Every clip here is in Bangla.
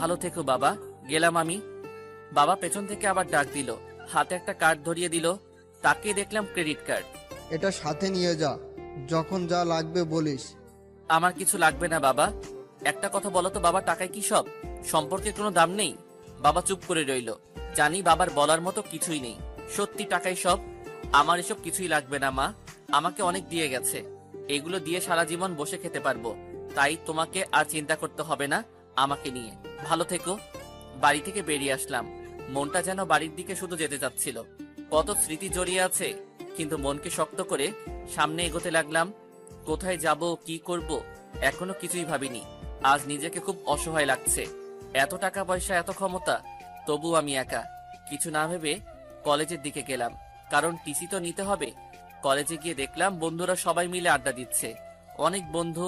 ভালো থেকো বাবা, গেলাম আমি। বাবা পেছন থেকে আবার ডাক দিল, হাতে একটা কার্ড ধরিয়ে দিল। তাকে দেখলাম ক্রেডিট কার্ড। এটা সাথে নিয়ে যা, যখন যা লাগবে বলিস। আমার কিছু লাগবে না বাবা। একটা কথা বলো তো বাবা, টাকায় কি সব? সম্পর্কের কোনো দাম নেই? বাবা চুপ করে রইল। জানি বাবার বলার মতো কিছুই নেই। সত্যি টাকাই সব? আমার এসব কিছুই লাগবে না মা, আমাকে অনেক দিয়ে গেছে। এগুলো দিয়ে সারা জীবন বসে খেতে পারবো। তাই তোমাকে আর চিন্তা করতে হবে না আমাকে নিয়ে। ভালো থেকো। বাড়ি থেকে বেরিয়ে আসলাম, মনটা যেন বাড়ির দিকে শুধু যেতে চাচ্ছিল। কত স্মৃতি জড়িয়ে আছে, কিন্তু মনকে শক্ত করে সামনে এগোতে লাগলাম। কোথায় যাব, কি করব, এখনো কিছুই ভাবিনি। আজ নিজেকে খুব অসহায় লাগছে। এত টাকা পয়সা, এত ক্ষমতা, তবু আমি একা। কিছু না ভেবে কলেজের দিকে গেলাম, কারণ টিসি তো নিতে হবে। কলেজে গিয়ে দেখলাম বন্ধুরা সবাই মিলে আড্ডা দিচ্ছে। অনেক বন্ধু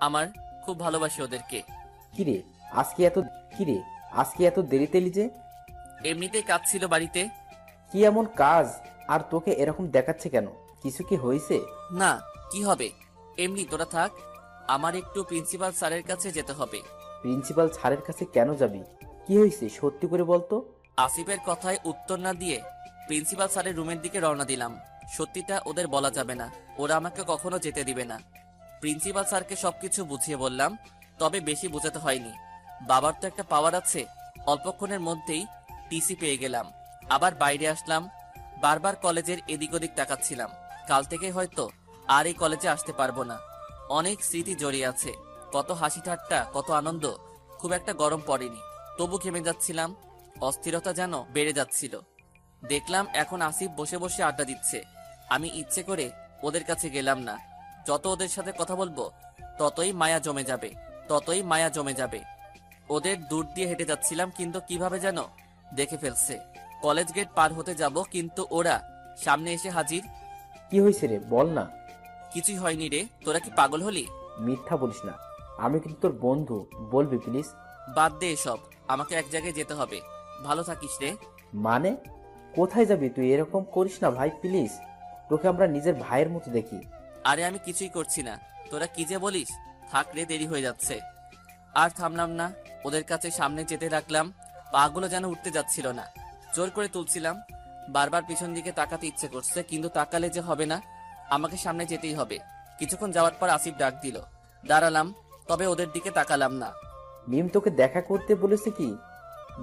আমার, খুব ভালোবাসি ওদেরকে। কিরে কিরে আজকে এত দেরিতে এলি যে? এমনিতেই কাজ ছিল বাড়িতে। কি এমন কাজ আর তোকে এরকম দেখাচ্ছে কেন? কিছু কি হয়েছে? না, কি হবে, এমনি তোরা থাক। আমার একটু প্রিন্সিপাল স্যারের কাছে যেতে হবে। প্রিন্সিপাল স্যারের কাছে কেন যাবি? কি হয়েছে সত্যি করে বলতো। আসিফের কথায় উত্তর না দিয়ে প্রিন্সিপাল স্যারের রুমের দিকে রওনা দিলাম। সত্যিটা ওদের বলা যাবে না, ওরা আমাকে কখনো যেতে দিবে না। প্রিন্সিপাল স্যারকে সবকিছু বুঝিয়ে বললাম, তবে বেশি বোঝাতে হয়নি। বাবার তো একটা পাওয়ার আছে, অল্পক্ষণের মধ্যেই টিসি পেয়ে গেলাম। আবার বাইরে আসলাম, বারবার কলেজের এদিক ওদিক তাকাচ্ছিলাম। কাল থেকে হয়তো আর এই কলেজে আসতে পারবো না। অনেক স্মৃতি জড়িয়ে আছে, কত হাসি ঠাট্টা, কত আনন্দ। খুব একটা গরম পড়েনি, তবু ঘেমে যাচ্ছিলাম। অস্থিরতা যেন বেড়ে যাচ্ছিল। দেখলাম এখন আসিফ বসে বসে আড্ডা দিচ্ছে। আমি ইচ্ছে করে ওদের কাছে গেলাম না। যত ওদের সাথে কথা বলবো ততই মায়া জমে যাবে। ওদের দূর দিয়ে হেঁটে যাচ্ছিলাম, কিন্তু কিভাবে যেন দেখে ফেলছে। কলেজ গেট পার হতে যাব, কিন্তু ওরা সামনে এসে হাজির। কি হয়েছে রে, বল না। কিছুই হয়নি রে, তোরা কি পাগল হলি? মিথ্যা বলিস না, আমি কিন্তু তোর বন্ধু, বলবি প্লিজ। বাদ দে এসব, আমাকে এক জায়গায় যেতে হবে। ভালো থাকিস রে। মানে কোথায় যাবি তুই? এরকম করিস না ভাই, প্লিজ। তোকে আমরা নিজের ভাইয়ের মতো দেখি। আরে আমি কিছুই করছি না, তোরা কি যে বলিস। থাক রে, দেরি হয়ে যাচ্ছে। আর থামলাম না, ওদের কাছে সামনে যেতে রাখলাম। পাগুলো যেন উঠতে যাচ্ছিল না, জোর করে তুলছিলাম। বারবার পিছন দিকে তাকাতে ইচ্ছে করছে, কিন্তু তাকালে যে হবে না, আমাকে সামনে যেতেই হবে। কিছুক্ষণ যাওয়ার পর আসিফ ডাক দিল, দাঁড়ালাম, তবে ওদের দিকে তাকালাম না। মিম তোকে দেখা করতে বলেছে কি?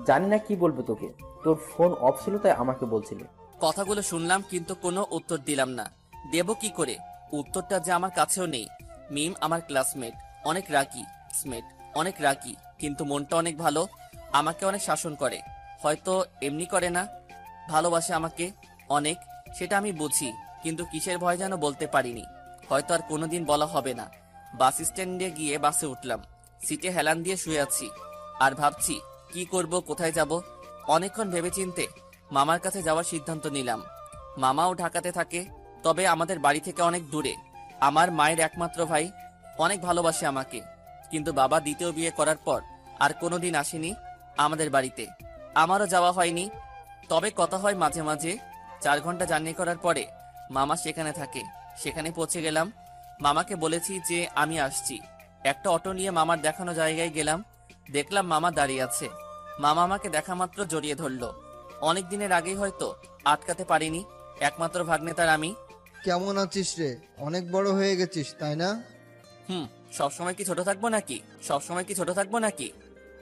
জানি না কি বলবো তোকে। তোর ফোন অফ ছিল তাই আমাকে বলছিল। কথাগুলো শুনলাম, কিন্তু কোনো উত্তর দিলাম না। দেব কি করে? উত্তরটা যে আমার কাছেও নেই। মিম আমার ক্লাসমেট, অনেক রাগী স্মেট, অনেক রাগী, কিন্তু মনটা অনেক ভালো। আমাকে অনেক শাসন করে, হয়তো এমনি করে না, ভালোবাসে আমাকে অনেক, সেটা আমি বুঝি। কিন্তু কিসের ভয় যেন বলতে পারিনি। হয়তো আর কোনোদিন বলা হবে না। বাস স্ট্যান্ডে গিয়ে বাসে উঠলাম। সিটে হেলান দিয়ে শুয়ে আছি আর ভাবছি কি করব, কোথায় যাব। অনেকক্ষণ ভেবেচিন্তে মামার কাছে যাওয়ার সিদ্ধান্ত নিলাম। মামাও ঢাকাতে থাকে, তবে আমাদের বাড়ি থেকে অনেক দূরে। আমার মায়ের একমাত্র ভাই, অনেক ভালোবাসে আমাকে। কিন্তু বাবা দ্বিতীয় বিয়ে করার পর আর কোনোদিন আসেনি আমাদের বাড়িতে, আমারও যাওয়া হয়নি। তবে কথা হয় মাঝে মাঝে। 4 ঘন্টা জার্নি করার পরে মামা সেখানে থাকে, সেখানে পৌঁছে গেলাম। মামাকে বলেছি যে আমি আসছি। একটা অটো নিয়ে মামার দেখানো জায়গায় গেলাম। দেখলাম মামা দাঁড়িয়ে আছে। মামা আমাকে দেখা মাত্র জড়িয়ে ধরলো। অনেক দিনের আগেই হয়তো আটকাতে পারিনি, একমাত্র ভাগ্নে তার আমি। কেমন আছিস রে? অনেক বড় হয়ে গেছিস, তাই না? সবসময় কি ছোট থাকবো নাকি?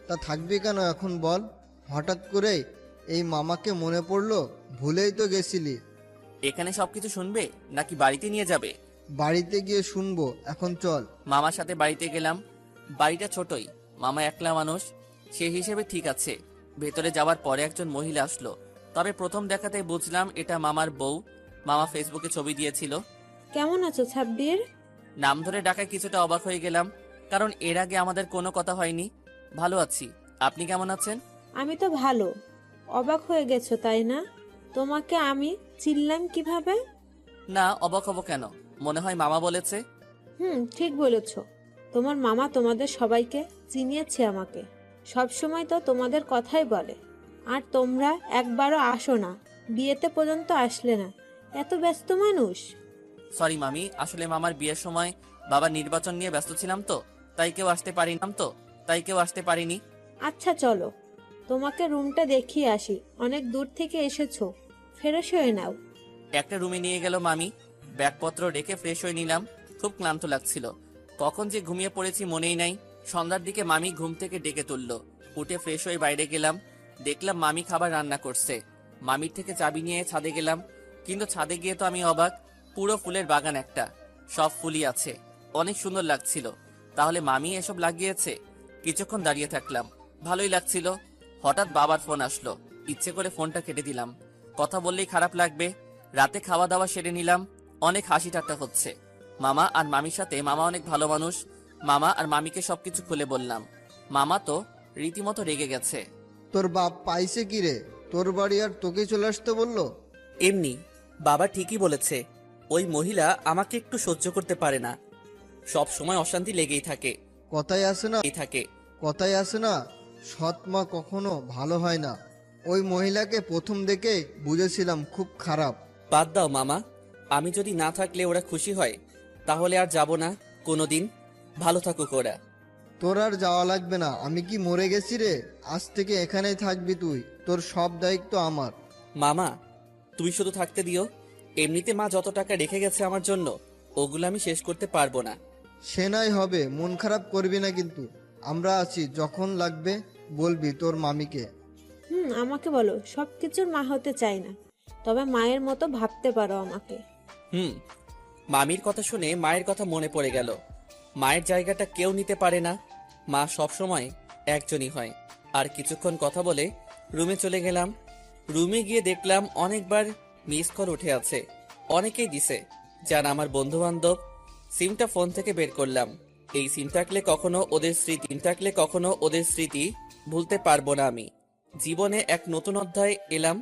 তা থাকবি কেন এখন বল? হঠাৎ করে এই মামাকে মনে পড়লো? ভুলেই তো গেছিলি। এখানে সবকিছু শুনবে নাকি বাড়িতে নিয়ে যাবে? বাড়িতে গিয়ে শুনবো, এখন চল। মামার সাথে বাড়িতে গেলাম। বাড়িটা ছোটই, মামা একলা মানুষ, সে হিসেবে ঠিক আছে। ভেতরে যাওয়ার পরে একজন মহিলা আসলো, তবে প্রথম দেখাতেই বুঝলাম এটা মামার বউ। মামা ফেসবুকে ছবি দিয়েছিল। কেমন আছো সাব্বির? নাম ধরে ডাকায় কিছুটা অবাক হয়ে গেলাম, কারণ এর আগে আমাদের কোনো কথা হয়নি। ভালো আছি, আপনি কেমন আছেন? আমি তো ভালো। অবাক হয়ে গেছো তাই না? তোমাকে আমি চিনলাম কিভাবে? না, অবাক হব কেন? মনে হয় মামা বলেছে। ঠিক বলেছো। তোমার মামা তোমাদের সবাইকে চিনিয়েছে আমাকে। সব সময় তো তোমাদের কথাই বলে। আর তোমরা একবারও আসো না, বিয়েতে পর্যন্ত আসলে না। এত ব্যস্ত মানুষ। সরি মামি, আসলে মামার বিয়ের সময় বাবার নির্বাচন নিয়ে ব্যস্ত ছিলাম তো, তাই কেউ আসতে পারিনি। আচ্ছা চলো, তোমাকে রুমটা দেখিয়ে আসি, অনেক দূর থেকে এসেছো, ফ্রেশ হয়ে নাও। একটা রুমে নিয়ে গেল মামি। ব্যাগপত্র রেখে ফ্রেশ হয়ে নিলাম। খুব ক্লান্ত লাগছিল। কখন যে ঘুমিয়ে পড়েছি মনেই নাই। সন্ধ্যার দিকে মামি ঘুম থেকে ডেকে তুলল। উঠে ফ্রেশ হয়ে বাইরে গেলাম। দেখলাম মামি খাবার রান্না করছে। মামির থেকে চাবি নিয়ে ছাদে গেলাম। কিন্তু ছাদে গিয়ে তো আমি অবাক। পুরো ফুলের বাগান একটা, সব ফুলই আছে, অনেক সুন্দর লাগছিল। তাহলে মামি এসব লাগিয়েছে? কিছুক্ষণ দাঁড়িয়ে থাকলাম, ভালোই লাগছিল। হঠাৎ বাবার ফোন আসলো। ইচ্ছে করে ফোনটা কেটে দিলাম। কথা বললেই খারাপ লাগবে। রাতে খাওয়া দাওয়া সেরে নিলাম। অনেক হাসি ঠাট্টা হচ্ছে মামা আর মামির সাথে। মামা অনেক ভালো মানুষ। মামা আর মামিকে সবকিছু খুলে বললাম। মামা তো রীতিমতো রেগে গেছে। তোর বাপ পাইছে কি রে, তোর বাড়ি আর তোকে চলে আসতে বললো? এমনি, বাবা ঠিকই বলেছে। ওই মহিলা আমাকে একটু সহ্য করতে পারে না। সব সময় অশান্তি লেগেই থাকে। কথায় আছে না, এই থাকে কথায় আছে না, সৎ মা কখনো ভালো হয় না। ওই মহিলাকে প্রথম দেখে বুঝেছিলাম খুব খারাপ। বাদ দাও মামা। আমি যদি না থাকলে ওরা খুশি হয়, তাহলে আর যাব না কোনোদিন। ভালো থাকুক ওরা। তোর আর যাওয়া লাগবে না, আমি কি মরে গেছি রে? আজ থেকে এখানেই থাকবি তুই, তোর সব দায়িত্ব আমার। মামা, তুমি শুধু থাকতে দিও। এমনিতে মা যত টাকা রেখে গেছে আমার জন্য, ওগুলো আমি শেষ করতে পারবো না। সে নাই হবে, মন খারাপ করবি না কিন্তু। আমরা আছি, যখন লাগবে বলবি তোর মামিকে। আমাকে বলো, সব কিছুর মা হতে চাই না, তবে মায়ের মতো ভাবতে পারো আমাকে। মামির কথা শুনে মায়ের কথা মনে পড়ে গেল। মায়ের জায়গাটা কেউ নিতে পারে না। মা সব সময় একজনই হয়। আর কিছুক্ষণ কথা বলে রুমে চলে গেলাম। রুমে গিয়ে দেখলাম অনেকবার মিস কল উঠে আছে। অনেকেই দিছে, যারা আমার বন্ধু বান্ধব। সিমটা ফোন থেকে বের করলাম। এই সিম থাকলে কখনো ওদের স্মৃতি ভুলতে পারবো না আমি। জীবনে এক নতুন অধ্যায় এলাম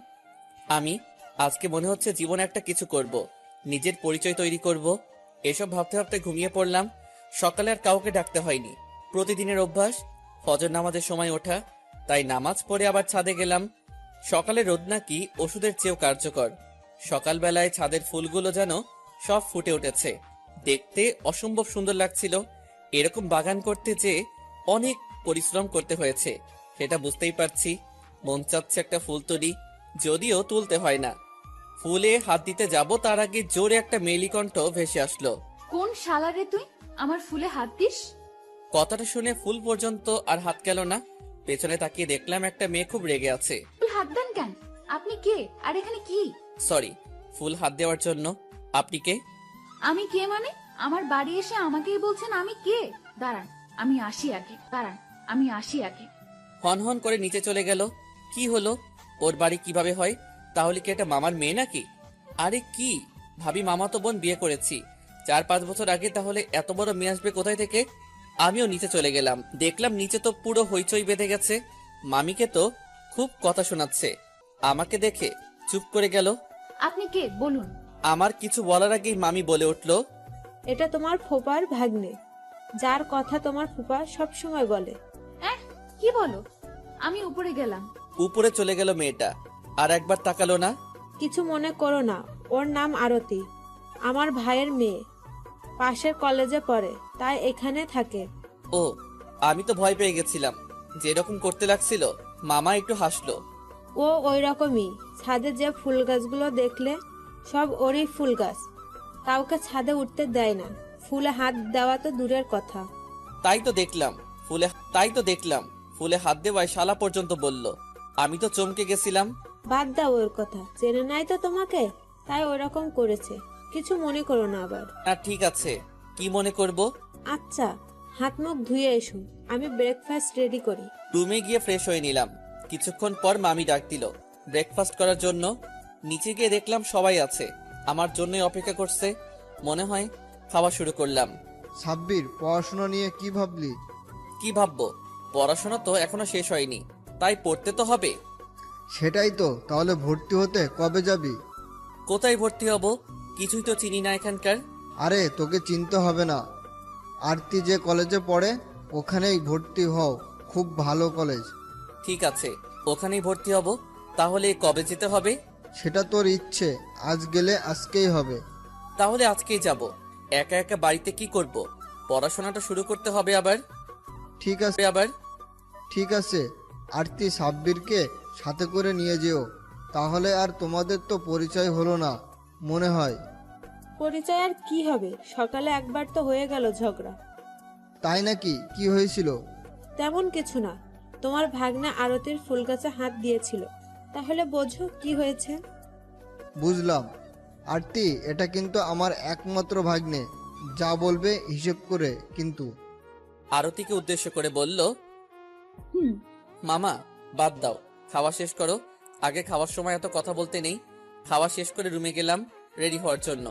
আমি। আজকে মনে হচ্ছে জীবনে একটা কিছু করব, নিজের পরিচয় তৈরি করব। এসব ভাবতে ভাবতে ঘুমিয়ে পড়লাম। সকালে আর কাউকে ডাকতে হয়নি। প্রতিদিনের অভ্যাস ফজর নামাজের সময় ওঠা, তাই নামাজ পড়ে আবার ছাদে গেলাম। সকালে রোদ নাকি ওষুধের চেয়েও কার্যকর। সকালবেলায় ছাদের ফুলগুলো যেন সব ফুটে উঠেছে। দেখতে অসম্ভব সুন্দর লাগছিল। এরকম বাগান করতে যে অনেক পরিশ্রম করতে হয়েছে সেটা বুঝতেই পারছি। মন চাচ্ছে একটা ফুল তুলি, যদিও তুলতে হয় না। ফুলে হাত দিতে যাব তার আগে জোরে একটা মেলি কণ্ঠ ভেসে আসলো। কোন শালারে তুই আমার ফুলে হাত দিস? কথাটা শুনে ফুল পর্যন্ত আর হাত গেল না। পেছনে তাকিয়ে দেখলাম একটা মেয়ে খুব রেগে আছে। তুই হাত দেন কেন? আপনি কে? আর এখানে কি? সরি, ফুল হাত দেওয়ার জন্য। আপনি কে? আমি কে মানে? আমার বাড়ি এসে আমাকেই বলছেন আমি কে? দাঁড়ান, আমি আসি আগে। হন হন করে নিচে চলে গেল। কি হলো? ওর বাড়ি কিভাবে হয়? তাহলে কি এটা মামার মেয়ে নাকি? আরে কি ভাবি, মামা তো বোন বিয়ে করেছি 4-5 বছর আগে, তাহলে এত বড় মেয়ে আসবে কোথায় থেকে? আমিও নিচে চলে গেলাম। দেখলাম নিচে তো পুরো হইচই বেঁধে গেছে। মামিকে তো খুব কথা শোনাচ্ছে। আমাকে দেখে চুপ করে গেল। আপনি কে বলুন? আমার কিছু বলার আগেই মামি বলে উঠল, এটা তোমার ফুপার ভাগ্নে, যার কথা তোমার ফুপা সব সময় বলে। কি বলো? আমি উপরে গেলাম। উপরে চলে গেল মেয়েটা। আর একবার তাকালো না। কিছু মনে করো না, ওর নাম আরতি, আমার ভাইয়ের মেয়ে, পাশের কলেজে পড়ে, তাই এখানে থাকে। ও, আমি তো ভয় পেয়ে গেছিলাম। যেরকম করতে লাগছিল। মামা একটু হাসলো। ও ওই রকমই। ছাদে যে ফুল গাছগুলো দেখলে, সব ওরই ফুল গাছ। কাউকে ছাদে উঠতে দেয় না, ফুলে হাত দেওয়া তো দূরের কথা। তাই তো দেখলাম ফুলে হাত দেওয়ায় শালা পর্যন্ত বলল। আমি তো চমকে গেছিলাম। বাদ দাও ওর কথা, চেনে নাই তো তোমাকে, তাই ওরকম করেছে। কিছু মনে করো না আবার। না ঠিক আছে, কি মনে করব? আচ্ছা, হাত মুখ ধুয়ে এসো, আমি ব্রেকফাস্ট রেডি করি। রুমে গিয়ে ফ্রেশ হয়ে নিলাম। কিছুক্ষণ পর মামি ডাক দিল ব্রেকফাস্ট করার জন্য। নিচে গিয়ে দেখলাম সবাই আছে, আমার জন্যই অপেক্ষা করছে। মনে হয় খাওয়া শুরু করলাম। সাব্বির, পড়াশোনা নিয়ে কি ভাবলি? কি ভাববো? পড়াশোনা তো এখনো শেষ হয়নি, তাই পড়তে তো হবে। সেটাই তো, তাহলে ভর্তি হতে কবে যাবি? কোথায় ভর্তি হব? কিছুই তো চিনি না এখানকার। আরে তোকে চিনতে হবে না, আরতি যে কলেজে পড়ে ওখানেই ভর্তি হও, খুব ভালো কলেজ। ঠিক আছে, ওখানেই ভর্তি হব। তাহলে কবে যেতে হবে? সেটা তোর ইচ্ছে, আজ গেলে আজকেই হবে। তাহলে আজকেই যাব। একা একা বাড়িতে কি করব? পড়াশোনাটা শুরু করতে হবে আবার। ঠিক আছে, আরতি সাব্বিরকে সাথে করে নিয়ে যেও। তাহলে আর তোমাদের তো পরিচয় হলো না মনে হয়। পরিচয় আর কি হবে, সকালে একবার তো হয়ে গেল ঝগড়া। তাই নাকি? কি হয়েছিল? তেমন কিছু না, তোমার ভাগ্নে আরতির ফুল গাছে হাত দিয়েছিল, তাহলে বোঝো কি হয়েছে। বুঝলাম। আরতি, এটা কিন্তু আমার একমাত্র ভাগ্নে, যা বলবে হিসেব করে কিন্তু। আরতিকে উদ্দেশ্য করে বলল, হুম। মামা বাদ দাও, খাওয়া শেষ করো। আগে খাওয়ার সময় এত কথা বলতে নেই। খাওয়া শেষ করে রুমে গেলাম রেডি হওয়ার জন্য।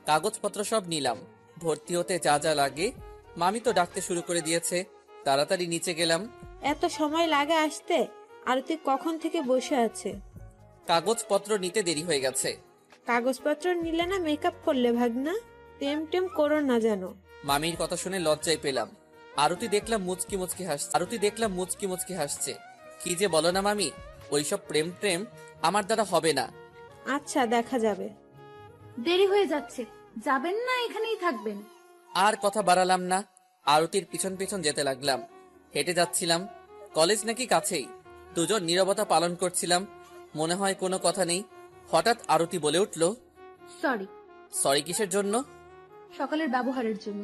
কাগজপত্র সব নিলাম, ভর্তি হতে যা যা লাগে। মামি তো ডাকতে শুরু করে দিয়েছে, তাড়াতাড়ি নিচে গেলাম। এত সময় লাগে আসতে? আরতি কখন থেকে বসে আছে। কাগজপত্র নিতে দেরি হয়ে গেছে। কাগজপত্র নিলে না মেকআপ করলে ভাগনা? টেম টেম করো না যেন। মামির কথা শুনে লজ্জায় পেলাম। আরতি দেখলাম মুচকি মুচকি হাসছে। কি যে বলো না মামি, ওইসব প্রেম প্রেম আমার দ্বারা হবে না। আচ্ছা, দেখা যাবে। দেরি হয়ে যাচ্ছে, যাবেন না এখানেই থাকবেন? আর কথা বাড়ালাম না, আরতির পিছন পিছন যেতে লাগলাম। হেঁটে যাচ্ছিলাম, কলেজ নাকি কাছেই। দুজন নীরবতা পালন করছিলাম, মনে হয় কোনো কথা নেই। হঠাৎ আরতি বলে উঠল, সরি। সরি কিসের জন্য? সকালের ব্যবহারের জন্য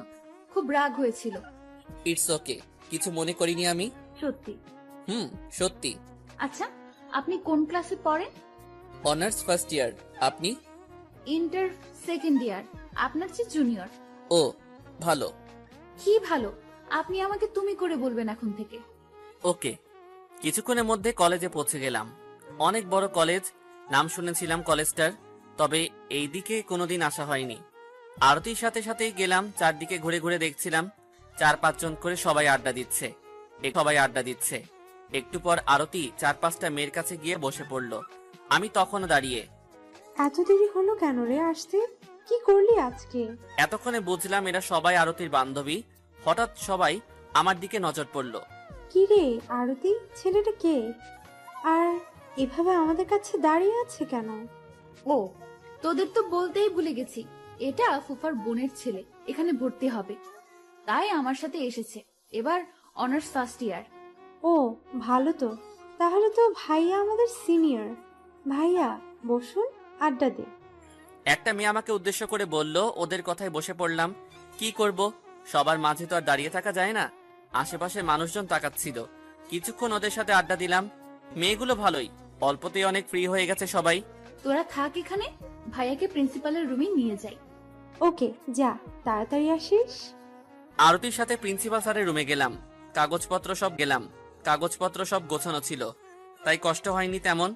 খুব রাগ হয়েছিল। ইটস ওকে, কিছু মনে করিনি আমি। সত্যি? সত্যি। আচ্ছা, আপনি কোন ক্লাসে পড়েন? Honours first year. আপনি? ইন্টার সেকেন্ড ইয়ার, আপনার চেয়ে জুনিয়র। ও ভালো। কি ভালো? আপনি আমাকে তুমি করে বলবেন এখন থেকে। ওকে। কিছুক্ষণের মধ্যে কলেজে পৌঁছে গেলাম। অনেক বড় কলেজ, নাম শুনেছিলাম কলেজটার, তবে এইদিকে কোনোদিন আসা হয়নি। আরতির সাথে সাথেই গেলাম, চারদিকে ঘুরে ঘুরে দেখছিলাম 4-5 জন করে সবাই আড্ডা দিচ্ছে। একটু পর আরতি 4-5টা মেয়ের কাছে গিয়ে বসে পড়ল। আমি তখনও দাঁড়িয়ে। এত দেরি হলো কেন রে আসতে? কি করলি আজকে? এতক্ষণে বুঝলাম এরা সবাই আরতির বান্ধবী। হঠাৎ সবাই আমার দিকে নজর পড়ল। কি রে আরতি, ছেলেটা কে? আর এভাবে আমাদের কাছে দাঁড়িয়ে আছে কেন? ও, তোদের তো বলতেই ভুলে গেছি, এটা ফুফার বোনের ছেলে, এখানে ভর্তি হবে, তাই আমার সাথে এসেছে। এবার অনার্স ফার্স্ট ইয়ার। ও ভালো তো, তাহলে তো ভাইয়া আমাদের সিনিয়র। ভাইয়া বসুন, আড্ডা দে। একটা মেয়ে আমাকে উদ্দেশ্য করে বলল, ওদের কথায় বসে পড়লাম। কি করব, সবার মাঝে তো আর দাঁড়িয়ে থাকা যায় না। আশেপাশে মানুষজন তাকাচ্ছিল। কিছুক্ষণ ওদের সাথে আড্ডা দিলাম। মেয়েগুলো ভালোই, অল্পতেই অনেক ফ্রি হয়ে গেছে সবাই। তোরা থাক এখানে, ভাইয়াকে প্রিন্সিপালের রুমে নিয়ে যাই। ওকে যা, তাড়াতাড়ি আসিস। আরতির সাথে প্রিন্সিপাল স্যারের রুমে গেলাম। কাগজপত্র সব গোছানো ছিল, তাই কষ্ট হয়নি তেমন।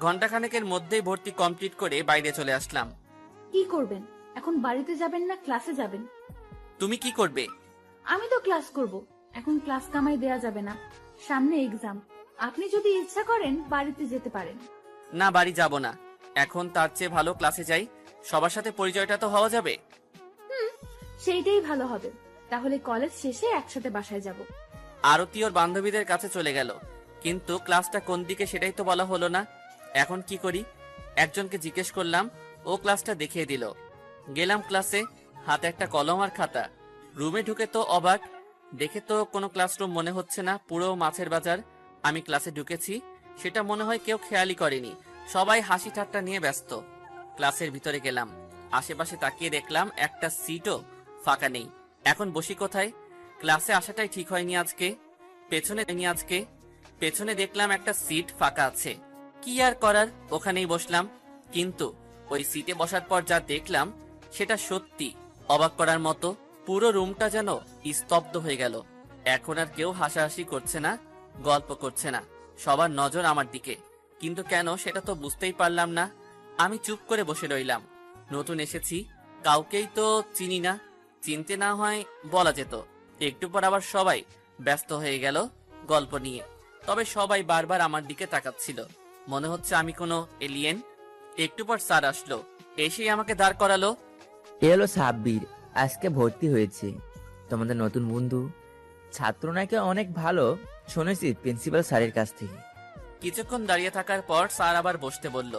ঘন্টাখানেকের মধ্যেই ভর্তি কমপ্লিট করে বাইরে চলে আসলাম। কি করবেন এখন? বাড়িতে যাবেন না ক্লাসে যাবেন? তুমি কি করবে? আমি তো ক্লাস করব। এখন ক্লাস কামাই দেয়া যাবে না, সামনে এক্সাম। আপনি যদি ইচ্ছা করেন বাড়িতে যেতে পারেন। না, বাড়ি যাব না। এখন তার চেয়ে ভালো ক্লাসে যাই, সবার সাথে পরিচয়টা তো হওয়া যাবে। সেইটাই ভালো হবে, তাহলে কলেজ শেষে একসাথে বাসায় যাব। আরতি ওর বান্ধবীদের কাছে চলে গেল, কিন্তু ক্লাসটা কোন দিকে সেটাই তো বলা হলো না। এখন কি করি? একজনকে জিজ্ঞেস করলাম, ও ক্লাসটা দেখিয়ে দিল। গেলাম ক্লাসে, হাতে একটা কলম আর খাতা। রুমে ঢুকে তো অবাক, দেখে তো কোনো ক্লাসরুম মনে হচ্ছে না, পুরো মাছের বাজার। আমি ক্লাসে ঢুকেছি সেটা মনে হয় কেউ খেয়ালই করেনি, সবাই হাসি ঠাট্টা নিয়ে ব্যস্ত। ক্লাসের ভিতরে গেলাম, আশেপাশে তাকিয়ে দেখলাম একটা সিটও ফাঁকা নেই। এখন বসি কোথায়? ক্লাসে আসাটাই ঠিক হয়নি আজকে। পেছনে দেখলাম একটা সিট ফাঁকা আছে, কি আর করার, ওখানেই বসলাম। কিন্তু ওই সিটে বসার পর যা দেখলাম সেটা সত্যি অবাক করার মতো। পুরো রুমটা যেন স্তব্ধ হয়ে গেল। এখন আর কেউ হাসাহাসি করছে না, গল্প করছে না, সবার নজর আমার দিকে। কিন্তু কেন সেটা তো বুঝতেই পারলাম না। আমি চুপ করে বসে রইলাম। নতুন এসেছি, কাউকেই তো চিনি না, চিনতে না হয় বলা যেত। একটু পর আবার সবাই ব্যস্ত হয়ে গেল গল্প নিয়ে, তবে সবাই বারবার আমার দিকে তাকাচ্ছিল, মনে হচ্ছে আমি কোনো এলিয়েন। একটু পর স্যার আসলো, এসেই আমাকে দাঁড় করালো। এ হলো সাব্বির, আজকে ভর্তি হয়েছে, তোমাদের নতুন বন্ধু। ছাত্র নাকি অনেক ভালো শুনেছি প্রিন্সিপাল স্যারের কাছ থেকে। কিছুক্ষণ দাঁড়িয়ে থাকার পর স্যার আবার বসতে বলল।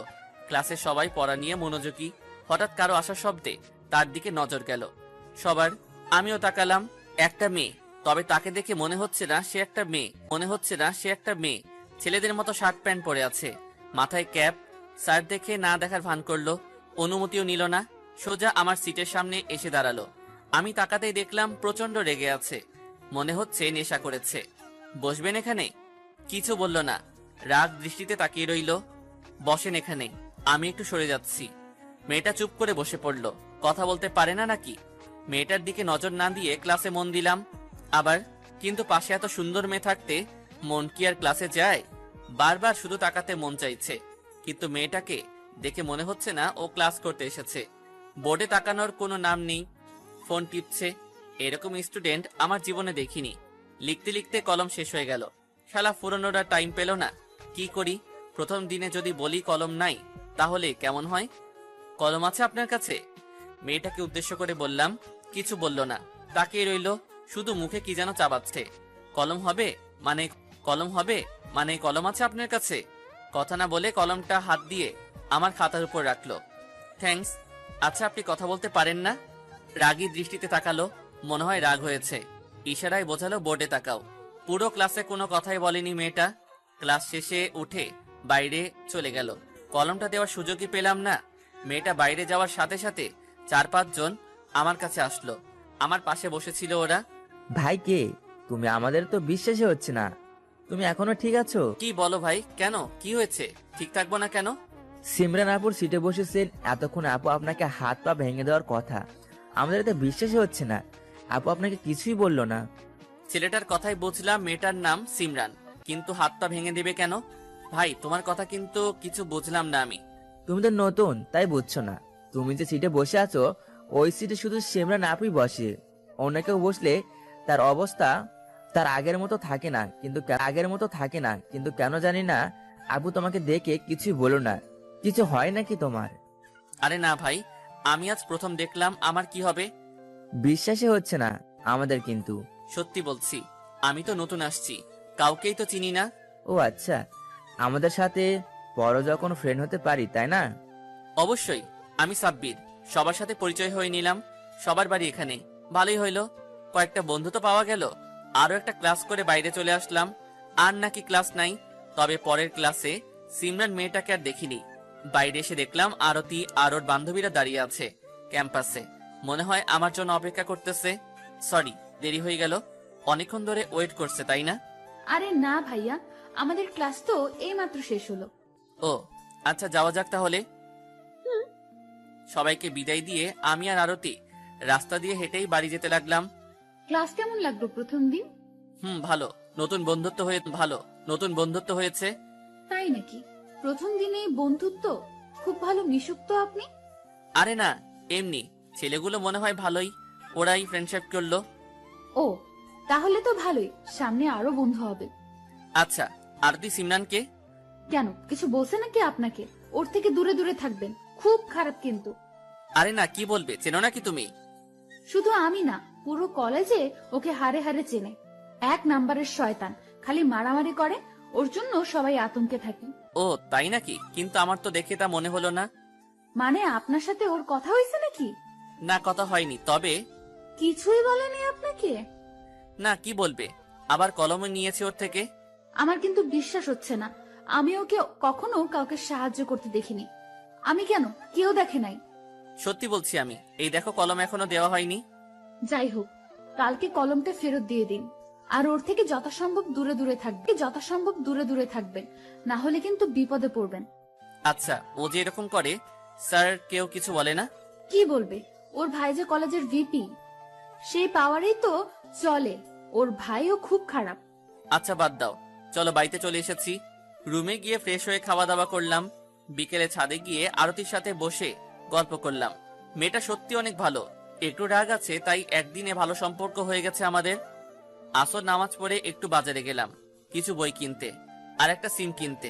ক্লাসে সবাই পড়া নিয়ে মনোযোগী। হঠাৎ কারো আসার শব্দে তার দিকে নজর গেল সবার। আমিও তাকালাম। একটা মেয়ে তবে তাকে দেখে মনে হচ্ছে না সে একটা মেয়ে। ছেলেদের মতো শার্ট প্যান্ট পরে আছে, মাথায় ক্যাপ। স্যার দেখে না দেখার ভান করলো, অনুমতিও নিল না, সোজা আমার সিটের সামনে এসে দাঁড়ালো। আমি তাকাতেই দেখলাম প্রচন্ড রেগে আছে, মনে হচ্ছে নেশা করেছে। বসবেন এখানে? কিছু বলল না, রাগ দৃষ্টিতে তাকিয়ে রইল। বসেন এখানে, আমি একটু সরে যাচ্ছি। মেয়েটা চুপ করে বসে পড়ল, কথা বলতে পারে না নাকি? মেয়েটার দিকে নজর না দিয়ে ক্লাসে মন দিলাম আবার, কিন্তু পাশে এত সুন্দর মেয়ে থাকতে মন কি আর ক্লাসে যায়? বারবার শুধু তাকাতে মন চাইছে, কিন্তু মেয়েটাকে দেখে মনে হচ্ছে না ও ক্লাস করতে এসেছে। বোর্ডে তাকানোর কোনো নাম নেই, ফোন টিপছে। এরকম স্টুডেন্ট আমার জীবনে দেখিনি। লিখতে লিখতে কলম শেষ হয়ে গেল। শালা ফুরনোরা টাইম পেল না। কি করি? প্রথম দিনে যদি বলি কলম নাই, তাহলে কেমন হয়? কলম আছে আপনার কাছে? মেয়েটাকে উদ্দেশ্য করে বললাম। কিছু বলল না, তাকিয়ে রইল, শুধু মুখে কি যেন চাবাচ্ছে। কলম হবে মানে কলম আছে আপনার কাছে? কথা না বলে কলমটা হাত দিয়ে আমার খাতার উপর রাখলো। থ্যাঙ্কস। আচ্ছা, আপনি কথা বলতে পারেন না? রাগী দৃষ্টিতে তাকালো, মনে হয় রাগ হয়েছে। ইশারায় বোঝালো বোর্ডে তাকাও। পুরো ক্লাসে কোনো কথাই বলেনি মেয়েটা। ক্লাস শেষে উঠে বাইরে চলে গেল। কলমটা দেওয়ার সুযোগই পেলাম না। মেয়েটা বাইরে যাওয়ার সাথে সাথে 4-5 জন আমার কাছে আসলো। আমার পাশে বসেছিল ওরা। ভাই কে তুমি? আমাদের তো বিশ্বাসই হচ্ছে না। তুমি এখনো ঠিক আছো? কি বলো ভাই, কেন? কি হয়েছে? ঠিক থাকবো না কেন? সিমরান আপুর সিটে বসেছেন, এতক্ষণ আপু আপনাকে হাত পা ভেঙে দেওয়ার কথা। আমাদের তো বিশ্বাসই হচ্ছে না। আপু আপনাকে কিছুই বললো না। ছেলেটার কথাই বুঝলাম মেয়েটার নাম সিমরান, কিন্তু হাত পা ভেঙে দেবে কেন? ভাই, তোমার কথা কিন্তু কিছু বুঝলাম না আমি। তুমি তো নতুন, তাই বুঝছো না। তুমি যে সিটে বসে আছো, ওই সিটে শুধু সিমরান আপুই বসে। অন্য কেউ বসলে তার অবস্থা তার আগের মতো থাকে না, কিন্তু কেন জানি না আপু তোমাকে দেখে কিছুই বলো না। কিছু হয় নাকি তোমার? আরে না ভাই, আমি আজ প্রথম দেখলাম, আমার কি হবে? বিশ্বাসই হচ্ছে না আমাদের কিন্তু। সত্যি বলছি, আমি তো নতুন আসছি, কাউকেই তো চিনি না। ও আচ্ছা, আমাদের সাথে বড় যখন ফ্রেন্ড হতে পারি, তাই না? অবশ্যই। আমি সাব্বির, সবার সাথে পরিচয় হয়ে নিলাম। সবার বাড়ি এখানে, ভালোই হইলো, কয়েকটা বন্ধু তো পাওয়া গেল। আরো একটা ক্লাস করে বাইরে চলে আসলাম। আর নাকি ক্লাস নাই। তবে পরের ক্লাসে সিমরান মেয়েটাকে আর দেখিনি। বাইরে এসে দেখলাম আরতি আর ওর বান্ধবীরা দাঁড়িয়ে আছে ক্যাম্পাসে। মনে হয় আমার জন্য অপেক্ষা করতেছে। সরি, দেরি হয়ে গেল। অনেকক্ষণ ধরে ওয়েট করছে, তাই না? আরে না ভাইয়া, আমাদের ক্লাস তো এইমাত্র শেষ হলো। ও আচ্ছা, যাওয়া যাক তাহলে। সবাইকে বিদায় দিয়ে আমি আর আরতি রাস্তা দিয়ে হেঁটেই বাড়ি যেতে লাগলাম। ক্লাস কেমন লাগলো প্রথম দিন? ভালো। নতুন বন্ধুত্ব হয়েছে। তাই নাকি? প্রথম দিনেই বন্ধুত্ব? খুব ভালো মিশুক তো আপনি। আরে না, এমনি। ছেলেগুলো মনে হয় ভালোই, ওরাই ফ্রেন্ডশিপ করলো। ও, তাহলে তো ভালোই, সামনে আরো বন্ধু হবে। আচ্ছা, আরতি সিমরানকে? কেন, কিছু বলছে নাকি আপনাকে? ওর থেকে দূরে দূরে থাকবেন, খুব খারাপ কিন্তু। আরে না, কি বলবে? চেনো নাকি তুমি? শুধু আমি না, পুরো কলেজে ওকে হারে হারে চেনে। 1 নাম্বারের শয়তান, খালি মারামারি করে, ওর জন্য সবাই আতঙ্কে থাকে। ও তাই নাকি? কিন্তু আমার তো দেখে তা মনে হলো না। মানে আপনার সাথে ওর কথা হয়েছে নাকি? না, কথা হয়নি। তবে কিছুই বলেনি আপনাকে? না, কি বলবে? আবার কলমে নিয়েছে ওর থেকে। আমার কিন্তু বিশ্বাস হচ্ছে না। আমি ওকে কখনো কাউকে সাহায্য করতে দেখিনি। আমি কেন, কেউ দেখে নাই। সত্যি বলছি আমি। এই দেখো, কলম এখনো দেওয়া হয়নি। যাই হোক, কালকে কলমটা ফেরত দিয়ে দিন। আর ওর থেকে যথাসম্ভব দূরে দূরে থাকবেন, না হলে কিন্তু বিপদে পড়বেন। আচ্ছা, ও যে এরকম করে, স্যার কেউ কিছু বলে না? কি বলবে? ওর ভাই যে কলেজের ভিপি, সেই পাওয়ারেই তো চলে। ওর ভাইও খুব খারাপ। আচ্ছা, বাদ দাও, চলো বাড়িতে চলে এসেছি। রুমে গিয়ে ফ্রেশ হয়ে খাওয়া দাওয়া করলাম। বিকেলে ছাদে গিয়ে আরতির সাথে বসে গল্প করলাম। মেয়েটা সত্যি অনেক ভালো। একটু রাগ আছে, তাই একদিনে ভালো সম্পর্ক হয়ে গেছে আমাদের। আসর নামাজ পড়ে একটু বাজারে গেলাম কিছু বই কিনতে আর একটা সিম কিনতে।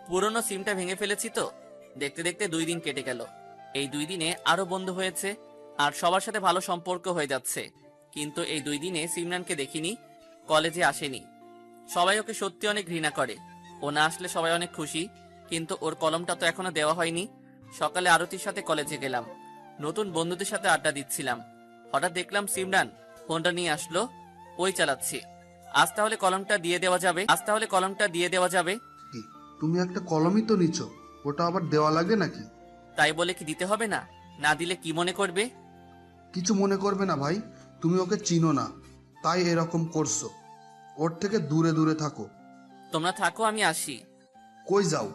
পুরনো সিমটা ভেঙে ফেলেছি তো। দেখতে দেখতে 2 দিন কেটে গেল। এই 2 দিনে আরো বন্ধু হয়েছে আর সবার সাথে ভালো সম্পর্ক হয়ে যাচ্ছে। কিন্তু এই 2 দিনে সিমরানকে দেখিনি, কলেজে আসেনি। সবাই ওকে সত্যি অনেক ঘৃণা করে। ও না আসলে সবাই অনেক খুশি, কিন্তু ওর কলমটা তো এখনো দেওয়া হয়নি। সকালে আরতির সাথে কলেজে গেলাম, নতুন বন্ধুদের সাথে আড্ডা দিচ্ছিলাম। হঠাৎ দেখলাম সিমরান ফোনটা নিয়ে আসলো। ওই চালাচ্ছি। আজ তাহলে কলমটা দিয়ে দেওয়া যাবে। কি তুমি একটা কলমই তো নিছো, ওটা আবার দেওয়া লাগে নাকি? তাই বলে কি দিতে হবে না? না দিলে কি মনে করবে? কিছু মনে করবে না ভাই, তুমি ওকে চিনো না তাই এরকম করছো। ওর থেকে দূরে দূরে থাকো। তোমরা থাকো, আমি আসি। কই যাও?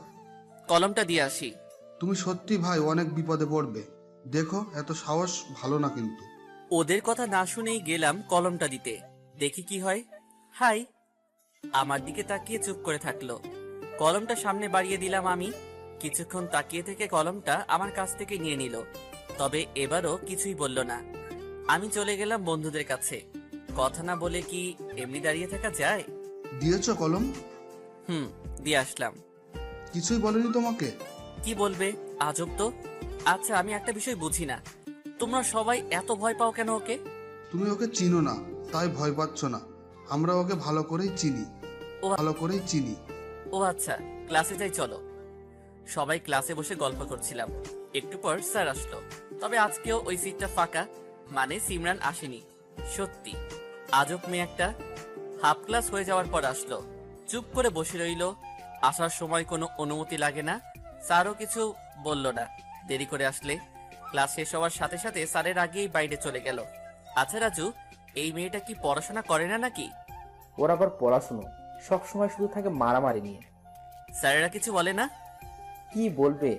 কলমটা দিয়ে আসি। তুমি সত্যি ভাই অনেক বিপদে পড়বে। দেখো এত সাহস ভালো না কিন্তু। ওদের কথা না শুনেই গেলাম কলমটা দিতে। দেখি কি হয়। হাই। আমার দিকে তাকিয়ে চুপ করে থাকলো। কলমটা সামনে বাড়িয়ে দিলাম আমি। কিছুক্ষণ তাকিয়ে থেকে কলমটা আমার কাছ থেকে নিয়ে নিল, তবে এবারও কিছুই বলল না। আমি চলে গেলাম বন্ধুদের কাছে। কথা না বলে কি এমনি দাঁড়িয়ে থাকা যায়? দিয়েছো কলম? দিয়ে আসলাম। কিছুই বলেনি তোমাকে? কি বলবে, আজব তো। আচ্ছা, আমি একটা বিষয় বুঝি না, তোমরা সবাই এত ভয় পাও কেন ওকে? তুমি ওকে চিনো না তাই ভয় পাচ্ছ না, আমরা ওকে ভালো করেই চিনি। ও আচ্ছা, ক্লাসে যাই চলো। সবাই ক্লাসে বসে গল্প করছিলাম। একটু পর স্যার আসলো, তবে আজকেও ওই সিটটা ফাঁকা, মানে সিমরান আসেনি। সত্যি আজব মেয়ে একটা। হাফ ক্লাস হয়ে যাওয়ার পর আসলো, চুপ করে বসে রইলো। আসার সময় কোনো অনুমতি লাগে না, স্যারও কিছু বলল না। দেরি করে আসলে ক্লাস শেষ হওয়ার সাথে সাথে স্যারের আগেই বাইরে চলে গেল। আচ্ছা রাজু, এই মেয়েটা কি পড়াশোনা করে না নাকি? ওর আবার পড়াশুনো, সবসময় শুধু থাকে মারামারি নিয়ে। স্যারেরা কিছু বলে না? কি বলবে,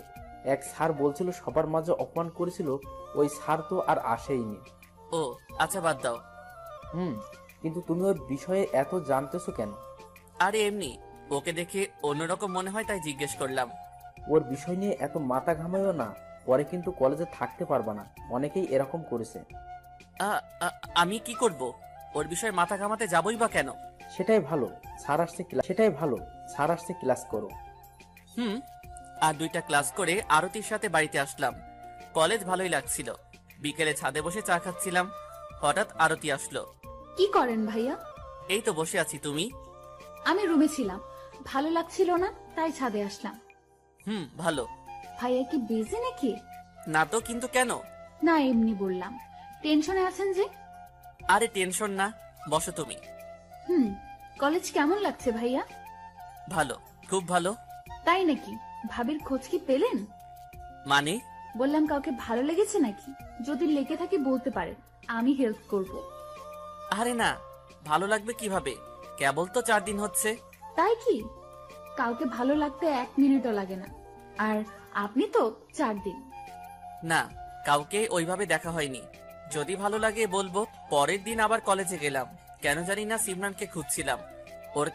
এক স্যার বলছিল সবার মাঝে অপমান করেছিল, ওই স্যার তো আর আসেইনি। ও আচ্ছা, বাদ দাও। কিন্তু তুমি ওর বিষয়ে এত জানতেছো কেন? আরে এমনি, ওকে দেখে অন্যরকম মনে হয় তাই জিজ্ঞেস করলাম। ওর বিষয় নিয়ে এত মাথা ঘামাইও না, পরে কিন্তু কলেজে থাকতে পারবা না। অনেকেই এরকম করেছে। আমি কি করব? ওর বিষয়ে মাথা ঘামাতে যাবই বা কেন? সেটাই ভালো, স্যার আসছে ক্লাস করো। আর 2টা ক্লাস করে আরতির সাথে বাড়িতে আসলাম। কলেজ ভালোই লাগছিল। বিকেলে ছাদে বসে চা খাচ্ছিলাম, হঠাৎ আরতি আসলো। কি করেন ভাইয়া? এই তো বসে আছি, তুমি? আমি রুমে ছিলাম, ভালো লাগছিল না তাই ছাদে আসলাম। ভালো। ভাইয়া কি বিজি নাকি? না তো, কিন্তু কেন? না, এমনি বললাম। টেনশনে আছেন যে? আরে টেনশন না, বসো তুমি। কলেজ কেমন লাগছে ভাইয়া? ভালো, খুব ভালো। তাই নাকি? ভাবির খোঁজ কি পেলেন? মানে? বললাম কাউকে ভালো লেগেছে নাকি? যদি লেগে থাকে বলতে পারেন, আমি হেল্প করব। আরে না, ভালো লাগবে কিভাবে? কেবল তো 4 দিন হচ্ছে। তাই কি? কাউকে ভালো লাগতে 1 মিনিটও লাগে না, আর আপনি তো 4 দিন। না, কাউকে ওইভাবে দেখা হয়নি। যদি ভালো লাগে বলবো। পরের দিন আবার কলেজে গেলাম। কেন জানি না সিমরানকে খুঁজছিলাম। ওর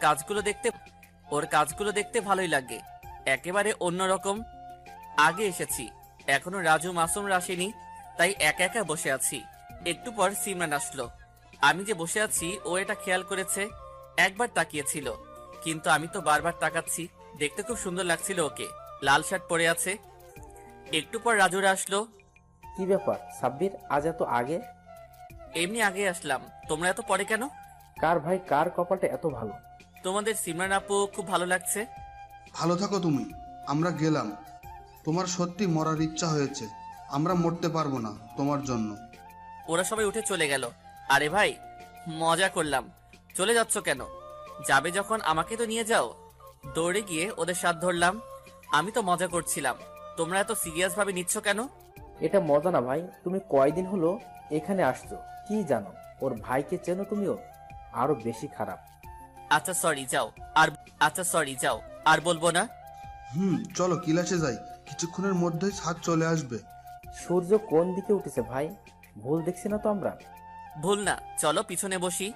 কাজগুলো দেখতে ভালোই লাগে, একেবারে অন্যরকম। আগে এসেছি, এখনো রাজু মাসুমরা আসেনি, তাই একা একা বসে আছি। একটু পর সিমরান আসলো। আমি যে বসে আছি ও এটা খেয়াল করেছে। একবার তাকিয়েছিল, কিন্তু আমি তো বারবার তাকাচ্ছি। দেখতে খুব সুন্দর লাগছিল ওকে, লাল শার্ট পরে আছে। একটু পর রাজুরা আসলো। কি ব্যাপার সাব্বির, আজ এত আগে? এমনি আগে আসলাম, তোমরা এত পরে কেন? কার ভাই, কার কপালটা এত ভালো? তোমাদের সিমরান আপু খুব ভালো লাগছে। ভালো থাকো তুমি, আমরা গেলাম। তোমার সত্যি মরার ইচ্ছা হয়েছে, আমরা মরতে পারবো না তোমার জন্য। ওরা সবাই উঠে চলে গেল। আরে ভাই, মজা করলাম, চলে যাচ্ছ কেন? যাবে যখন আমাকে তো নিয়ে যাও। দৌড়ে গিয়ে ওদের সাথ ধরলাম। আমি তো মজা করছিলাম, তোমরা এত সিরিয়াস ভাবে নিচ্ছ কেন? এটা মজা না ভাই, তুমি কয়দিন হলো এখানে আসছো, কি জানো? ওর ভাইকে চেনো তুমিও? আরো বেশি খারাপ। আচ্ছা সরি যাও, আর বলবো না। চলো ক্লাসে যাই, কিছুক্ষণের মধ্যেই ছাদ চলে আসবে। সূর্য কোন দিকে উঠেছে ভাই? ভুল দেখছি না তো আমরা? ভুল না, চলো পিছনে বসি।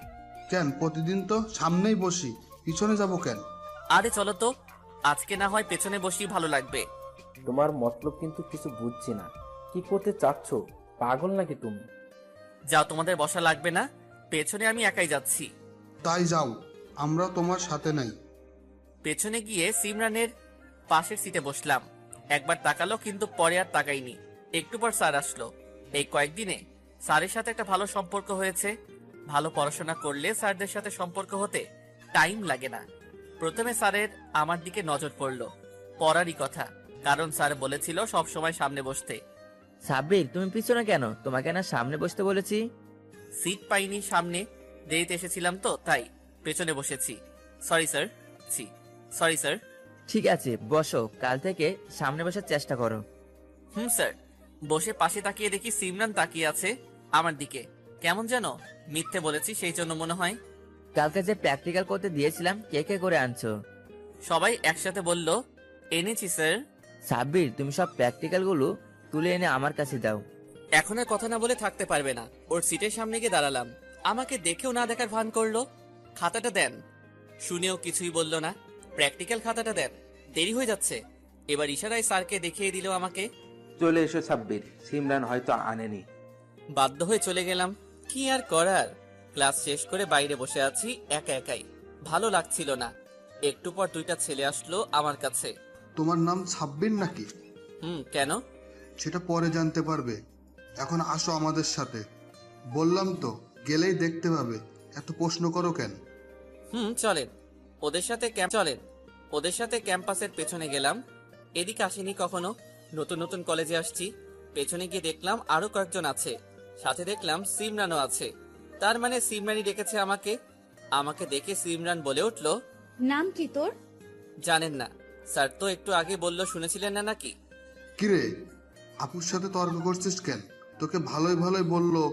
কেন, প্রতিদিন তো সামনেই বসি, পিছনে যাব কেন? আরে চলো তো, আজকে না হয় পেছনে বসি, ভালো লাগবে। তোমার মতলব কিন্তু কিছু বুঝছি না, কি করতে চাচ্ছ? পাগল নাকি তুমি? যাও, তোমাদের বসা লাগবে না, পেছনে আমি একাই যাচ্ছি। তাই যাও, আমরা তোমার সাথে নাই। পেছনে গিয়ে সিমরানের পাশের সিটে বসলাম। একবার তাকালো, কিন্তু পরে আর তাকাইনি। একটু পর স্যার আসলো। এই কয়েকদিনে স্যারের সাথে একটা ভালো সম্পর্ক হয়েছে। ভালো পড়াশোনা করলে স্যারদের সাথে সম্পর্ক হতে টাইম লাগে না। প্রথমে স্যারের আমার দিকে নজর পড়লো, পড়ারই কথা, কারণ স্যার বলেছিল সব সময় সামনে বসতে। সাব্বির, তুমি পিছনে কেন? তোমাকে না সামনে বসতে বলেছি। সিট পাইনি সামনে, দেরিতে এসেছিলাম তো তাই পেছনে বসেছি। Sorry sir. Sorry sir. ঠিক আছে বসো, কাল থেকে সামনে বসার চেষ্টা করো। স্যার। বসে পাশে তাকিয়ে দেখি সিমরান তাকিয়ে আছে আমার দিকে। কেমন যেন মিথ্যে বলেছি সেই জন্য মনে হয়। কালকে যে প্র্যাকটিক্যাল করতে দিয়েছিলাম কে কে করে আনছো? সবাই একসাথে বলল, এনেছি স্যার। সাব্বির, তুমি সব প্র্যাকটিক্যাল গুলো তুলে এনে আমার কাছে দাও। এখন আর কথা না বলে থাকতে পারবে না। ওর সিটের সামনে গিয়ে দাঁড়ালাম। আমাকে দেখেও না দেখার ভান করলো। খাতাটা দেন। শুনেও কিছুই বলল না। প্র্যাকটিক্যাল খাতাটা দেন, দেরি হয়ে যাচ্ছে। এবার ইশারায় স্যারকে দেখিয়ে দিল আমাকে। চলে এসো সাব্বির, সিমরান হয়তো আনেনি। বাধ্য হয়ে চলে গেলাম। কি আর করার। ক্লাস শেষ করে বাইরে বসে আছি একা একাই। ভালো লাগছিল না। একটু পর দুইটা ছেলে আসলো আমার কাছে। তোমার নাম সাব্বির নাকি? কেন? সেটা পরে জানতে পারবে, এখন আসো আমাদের সাথে। বললাম তো গেলেই দেখতে পাবে, এত প্রশ্ন করো কেন? চলেন। ওদের সাথে ক্যাম্পাসের পেছনে গেলাম। এদিকে আসিনি কখনো, নতুন নতুন কলেজে আসছি। পেছনে গিয়ে দেখলাম আরো কয়েকজন আছে। সাথে দেখলাম সিমরানও আছে। তার মানে সিমরানই ডেকেছে আমাকে। আমাকে দেখে সিমরান বলে উঠলো, নাম কি তোর? জানেন না স্যার তো একটু আগে বললো, শুনেছিলেন না নাকি? কিরে, আপুর সাথে তর্ক করছিস কেন? তোকে ভালোই ভালোই বললো,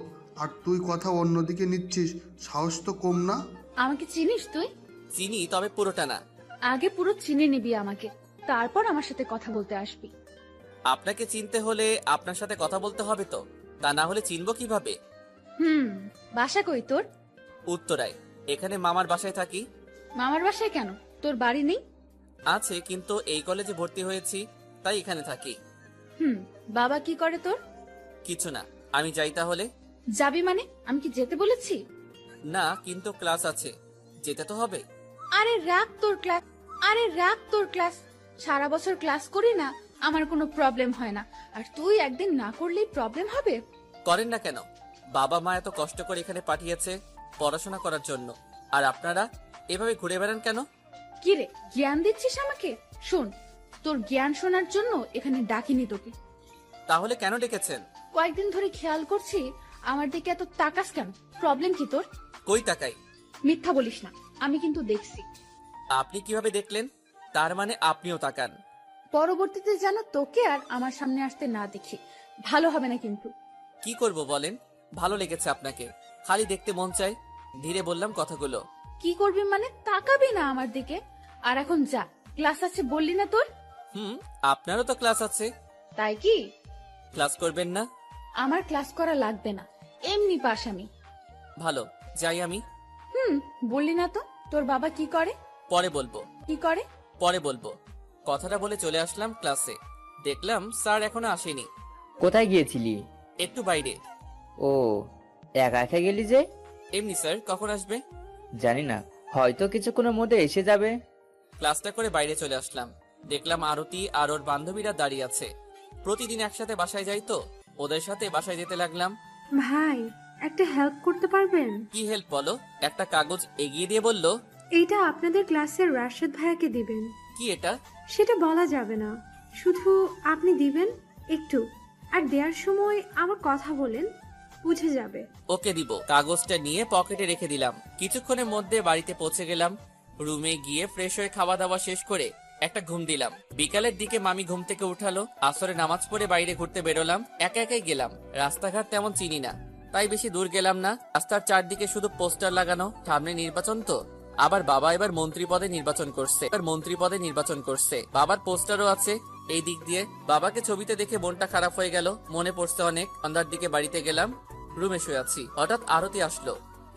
আর তুই কথা অন্যদিকে নিচ্ছিস। সাহস তো কম না? আমাকে চিনিস তুই? চিনি, তবে পুরোটা না। আগে পুরো চিনে নিবি আমাকে, তারপর আমার সাথে কথা বলতে আসবি। আপনাকে চিনতে হলে আপনার সাথে কথা বলতে হবে তো, তা না হলে চিনবো কিভাবে? বাসা কই তোর? উত্তরায়। এখানে মামার বাসায় থাকি। মামার বাসায় কেন? তোর বাড়ি নেই? আছে, কিন্তু এই কলেজে ভর্তি হয়েছি তাই এখানে থাকি। বাবা কি করে তোর? কিছু না। আমি যাই তাহলে? যাবি মানে? আমি কি যেতে বলেছি? না, কিন্তু ক্লাস আছে, যেতে তো হবে। আরে রাখ তোর ক্লাস। সারা বছর ক্লাস করি না, আমার কোনো প্রবলেম হয় না। আর তুই একদিন না করলেই প্রবলেম হবে। করেন না কেন? বাবা মা এত কষ্ট করে এখানে পাঠিয়েছে পড়াশোনা করার জন্য, আর আপনারা এভাবে ঘুরে বেড়ান কেন? কি রে, জ্ঞান দিচ্ছিস আমাকে? শোন, তোর জ্ঞান শোনার জন্য এখানে ডাকিনি তোকে। তাহলে কেন ডেকেছেন? কয়েকদিন ধরে খেয়াল করছি আমার দিকে এত তাকাস কেন? প্রবলেম কি তোর? কই তাকাই? মিথ্যা বলিস না, আমি কিন্তু দেখছি। আপনি কিভাবে দেখলেন? তার মানে আপনিও তাকান। পরবর্তীতে যেন তোকে আর আমার সামনে আসতে না দেখি, ভালো হবে না কিন্তু। কি করব বলেন? ভালো লেগেছে আপনাকে, খালি দেখতে মন চায়। ধীরে বললাম কথাগুলো। কি করবি মানে? তাকাবি না আমার দিকে? আর এখন যা, ক্লাস আছে বললি না তোর? আপনারও তো ক্লাস আছে। তাই কি? ক্লাস করবেন না? আমার ক্লাস করা লাগবে না, এমনি পাস আমি। ভালো, যাই আমি। বললি না তো তোর বাবা কি করে? পরে বলবো। কি করে? পরে বলবো। কথাটা বলে চলে আসলাম ক্লাসে। দেখলাম স্যার এখনো আসেনি। কোথায় গিয়েছিলি? একটু বাইরে। ও, একা একা গেলি যে? এমনি স্যার, কখন আসবে? জানি না, হয়তো কিছুক্ষণের মধ্যে এসে যাবে। ক্লাসটা করে বাইরে চলে আসলাম। দেখলাম আরতি আর ওর বান্ধবীরা দাঁড়িয়ে আছে। প্রতিদিন একসাথে বাসায় যাই তো, ওদের সাথে বাসায় যেতে লাগলাম। ভাই, একটা হেল্প করতে পারবেন? কি হেল্প বলো? একটা কাগজ এগিয়ে দিয়ে বলল, এইটা আপনাদের ক্লাসের রাশেদ ভাইয়াকে দিবেন। কি এটা? সেটা বলা যাবে না, শুধু আপনি দিবেন একটু, আর দেওয়ার সময় আমার কথা বলেন, বুঝে যাবে। ওকে দিব। কাগজটা নিয়ে পকেটে রেখে দিলাম। কিছুক্ষণের মধ্যে বাড়িতে পৌঁছে গেলাম। রুমে গিয়ে ফ্রেশ হয়ে খাওয়া দাওয়া শেষ করে একটা ঘুম দিলাম। বিকালের দিকে মামি ঘুম থেকে উঠালো। আসরে নামাজ পড়ে বাইরে ঘুরতে বেরোলাম। একা একাই গেলাম। রাস্তাঘাট তেমন চিনি না, তাই বেশি দূর গেলাম না। রাস্তার চারদিকে শুধু পোস্টার লাগানো। সামনে নির্বাচন তো, আবার বাবা এবার মন্ত্রী পদে নির্বাচন করছে। বাবার পোস্টারও আছে এই দিক দিয়ে। বাবাকে ছবিতে দেখে মনটা খারাপ হয়ে গেল। মনে পড়ছে অনেক। সন্ধ্যার দিকে বাড়িতে গেলাম। রুমে শুয়ে আছি, হঠাৎ আরতি আসলো।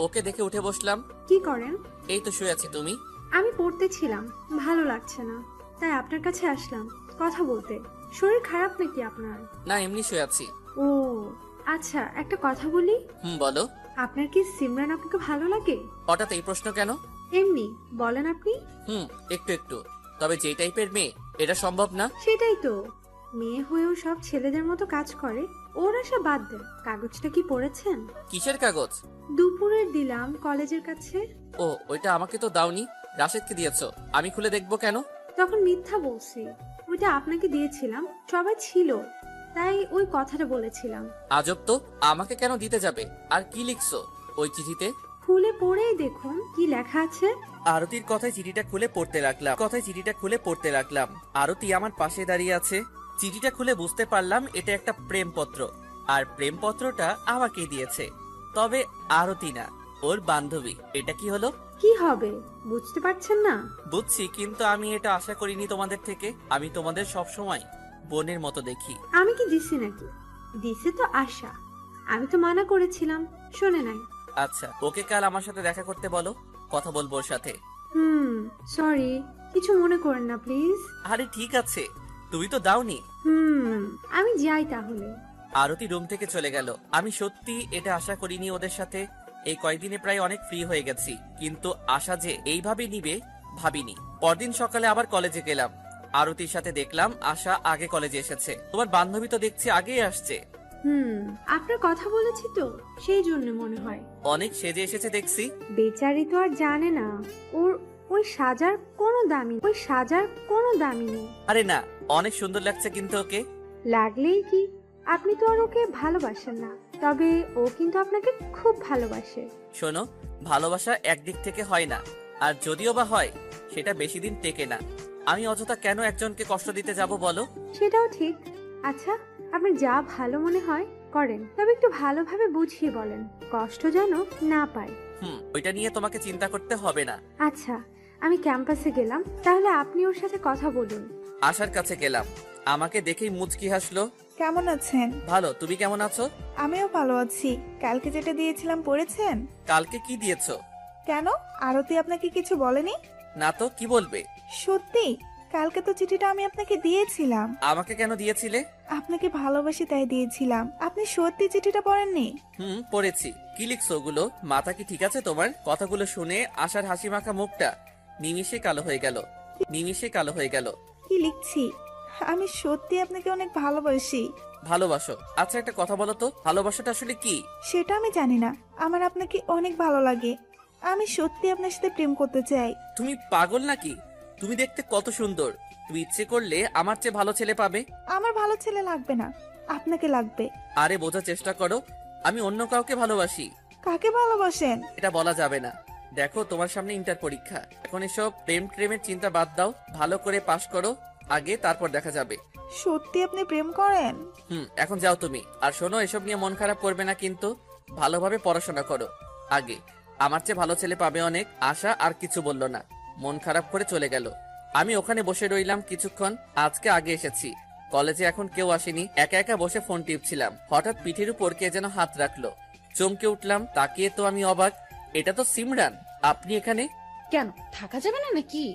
ওকে দেখে উঠে বসলাম। কি করেন? এই তো শুয়ে আছি। তুমি? আমি পড়তেছিলাম, ভালো লাগছে না, তাই আপনার কাছে আসলাম কথা বলতে। শরীর খারাপ নাকি আপনার? না, এমনি শুয়ে আছি। ও আচ্ছা, একটা কথা বলি। বলো। আপনার কি সিমরান আপুকে ভালো লাগে? হঠাৎ এই প্রশ্ন কেন? এমনি বলেন আপনি। একটু একটু, তবে যে টাইপের মেয়ে এটা সম্ভব না। সেটাই তো, মেয়ে হয়েও সব ছেলেদের মতো কাজ করে। ওর আশা বাদ দেন। কাগজটা কি পড়েছেন? কিসের কাগজ? দুপুরের দিলাম কলেজের কাছে। ও, ওইটা আমাকে তো দাওনি, রাশেদকে দিয়েছো। আমি খুলে দেখবো কেন? তখন মিথ্যা বলছি, ওইটা আপনাকে দিয়েছিলাম, সবাই ছিল তাই ওই কথাটা বলেছিলাম। আজব তো, আমাকে কেন দিতে যাবে? আর কি লিখছো ওই চিঠিতে? খুলে পড়েই দেখুন কি লেখা আছে। আরতির কথায় চিঠিটা খুলে পড়তে লাগলাম। আরতি আমার পাশে দাঁড়িয়ে আছে। চিঠিটা খুলে বুঝতে পারলাম এটা একটা প্রেমপত্র, আর প্রেমপত্রটা আমাকে দিয়েছে, তবে আরতি না, ওর বান্ধবী। এটা কি হলো? কি হবে বুঝতে পারছেন না? বুঝছি, কিন্তু আমি এটা আশা করিনি তোমাদের থেকে। আমি তোমাদের সব সময় বোনের মতো দেখি। আমি কি দিছি নাকি? দিছে তো আশা, আমি তো মানা করেছিলাম, শোনে নাই। আচ্ছা, ওকে কাল আমার সাথে দেখা করতে বলো, কথা বলবো ওর সাথে। সরি, কিছু মনে করেন না প্লিজ। আরে ঠিক আছে, তুমি তো দাওনি। আমি যাই তাহলে। আরতি রুম থেকে চলে গেল। আমি সত্যি এটা আশা করিনি ওদের সাথে। এই কয়েকদিনে প্রায় অনেক ফ্রি হয়ে গেছি, কিন্তু আশা যে এইভাবে নিবে ভাবিনি। পরদিন সকালে আবার কলেজে গেলাম। আরতির সাথে দেখলাম আশা আগে কলেজে এসেছে। তোমার বান্ধবী তো দেখছি আগেই আসছে। আপনার কথা বলেছি তো, সেই জন্য মনে হয়। অনেক সেজে এসেছে দেখছি। বেচারি তো আর জানে না ওর ওই সাজার কোনো দামি নেই। আরে না, অনেক সুন্দর লাগছে কিন্তু ওকে। লাগলেই কি, আপনি তো আর ওকে ভালোবাসেন না, তবে ও কিন্তু আপনাকে খুব ভালোবাসে। শোনো, ভালোবাসা একদিক থেকে হয় না, আর যদিও বা হয় সেটা বেশি দিন টেকে না। আমি অযথা কেন একজনকে কষ্ট দিতে যাব বলো? সেটাও ঠিক। আচ্ছা, আপনি যা ভালো মনে হয় করেন, তবে একটু ভালোভাবে বুঝিয়ে বলেন, কষ্ট যেন না পায়। ওইটা নিয়ে তোমাকে চিন্তা করতে হবে না। আচ্ছা, আমি ক্যাম্পাসে গেলাম, তাহলে আপনি ওর সাথে কথা বলুন। আশার কাছে গেলাম। আমাকে দেখেই মুচকি হাসলো। কেমন আছেন? ভালো, তুমি কেমন আছো? আমিও ভালো আছি। কালকে যেটা দিয়েছিলাম পড়েছেন? কালকে কি দিয়েছো? কেন, আরতি আপনাকে কিছু বলেনি? না তো, কি বলবে? সত্যি, কালকে তো চিঠিটা আমি আপনাকে দিয়েছিলাম। আমাকে কেন দিয়েছিলে? আপনাকে ভালোবাসি তাই দিয়েছিলাম। আপনি সত্যি চিঠিটা পড়েননি? পড়েছি। কি লিখছো ওগুলো? মাথা কি ঠিক আছে তোমার? কথাগুলো শুনে আশার হাসি মাখা মুখটা নিমিষে কালো হয়ে গেল। কি লিখছি? আমি সত্যি আপনাকে অনেক ভালোবাসি। ভালোবাসো? আচ্ছা, একটা কথা বলো তো, ভালোবাসাটা আসলে কি? সেটা আমি জানি না, আমার আপনাকে অনেক ভালো লাগে। আমি সত্যি আপনার সাথে প্রেম করতে চাই। তুমি পাগল নাকি? তুমি দেখতে কত সুন্দর। তুমি ইচ্ছে করলে আমার চেয়ে ভালো ছেলে পাবে। আমার ভালো ছেলে লাগবে না, আপনাকে লাগবে। আরে বোঝার চেষ্টা করো, আমি অন্য কাউকে ভালোবাসি। কাকে ভালোবাসেন? এটা বলা যাবে না। দেখো, তোমার সামনে ইন্টার পরীক্ষা। এখন এসব প্রেমের চিন্তা বাদ দাও, ভালো করে পাশ করো আগে, তারপর দেখা যাবে। সত্যি আপনি প্রেম করেন? এখন যাও তুমি। আর শোনো, এসব নিয়ে মন খারাপ করবে না, কিন্তু ভালোভাবে পড়াশোনা করো আগে। আমার চেয়ে ভালো ছেলে পাবে অনেক। আশা আর কিছু বলল না, মন খারাপ করে চলে গেল। আমি ওখানে বসে রইলাম কিছুক্ষণ। আজকে আগে এসেছি, কলেজে এখন কেউ আসেনি। একা একা বসে ফোন টিপছিলাম। হঠাৎ পিঠের উপর কে যেন হাত রাখলো। চমকে উঠলাম, তাকিয়ে তো আমি অবাক। এটা তো সিমরান। আপনি এখানে কেন থাকা যাবে না নাকি?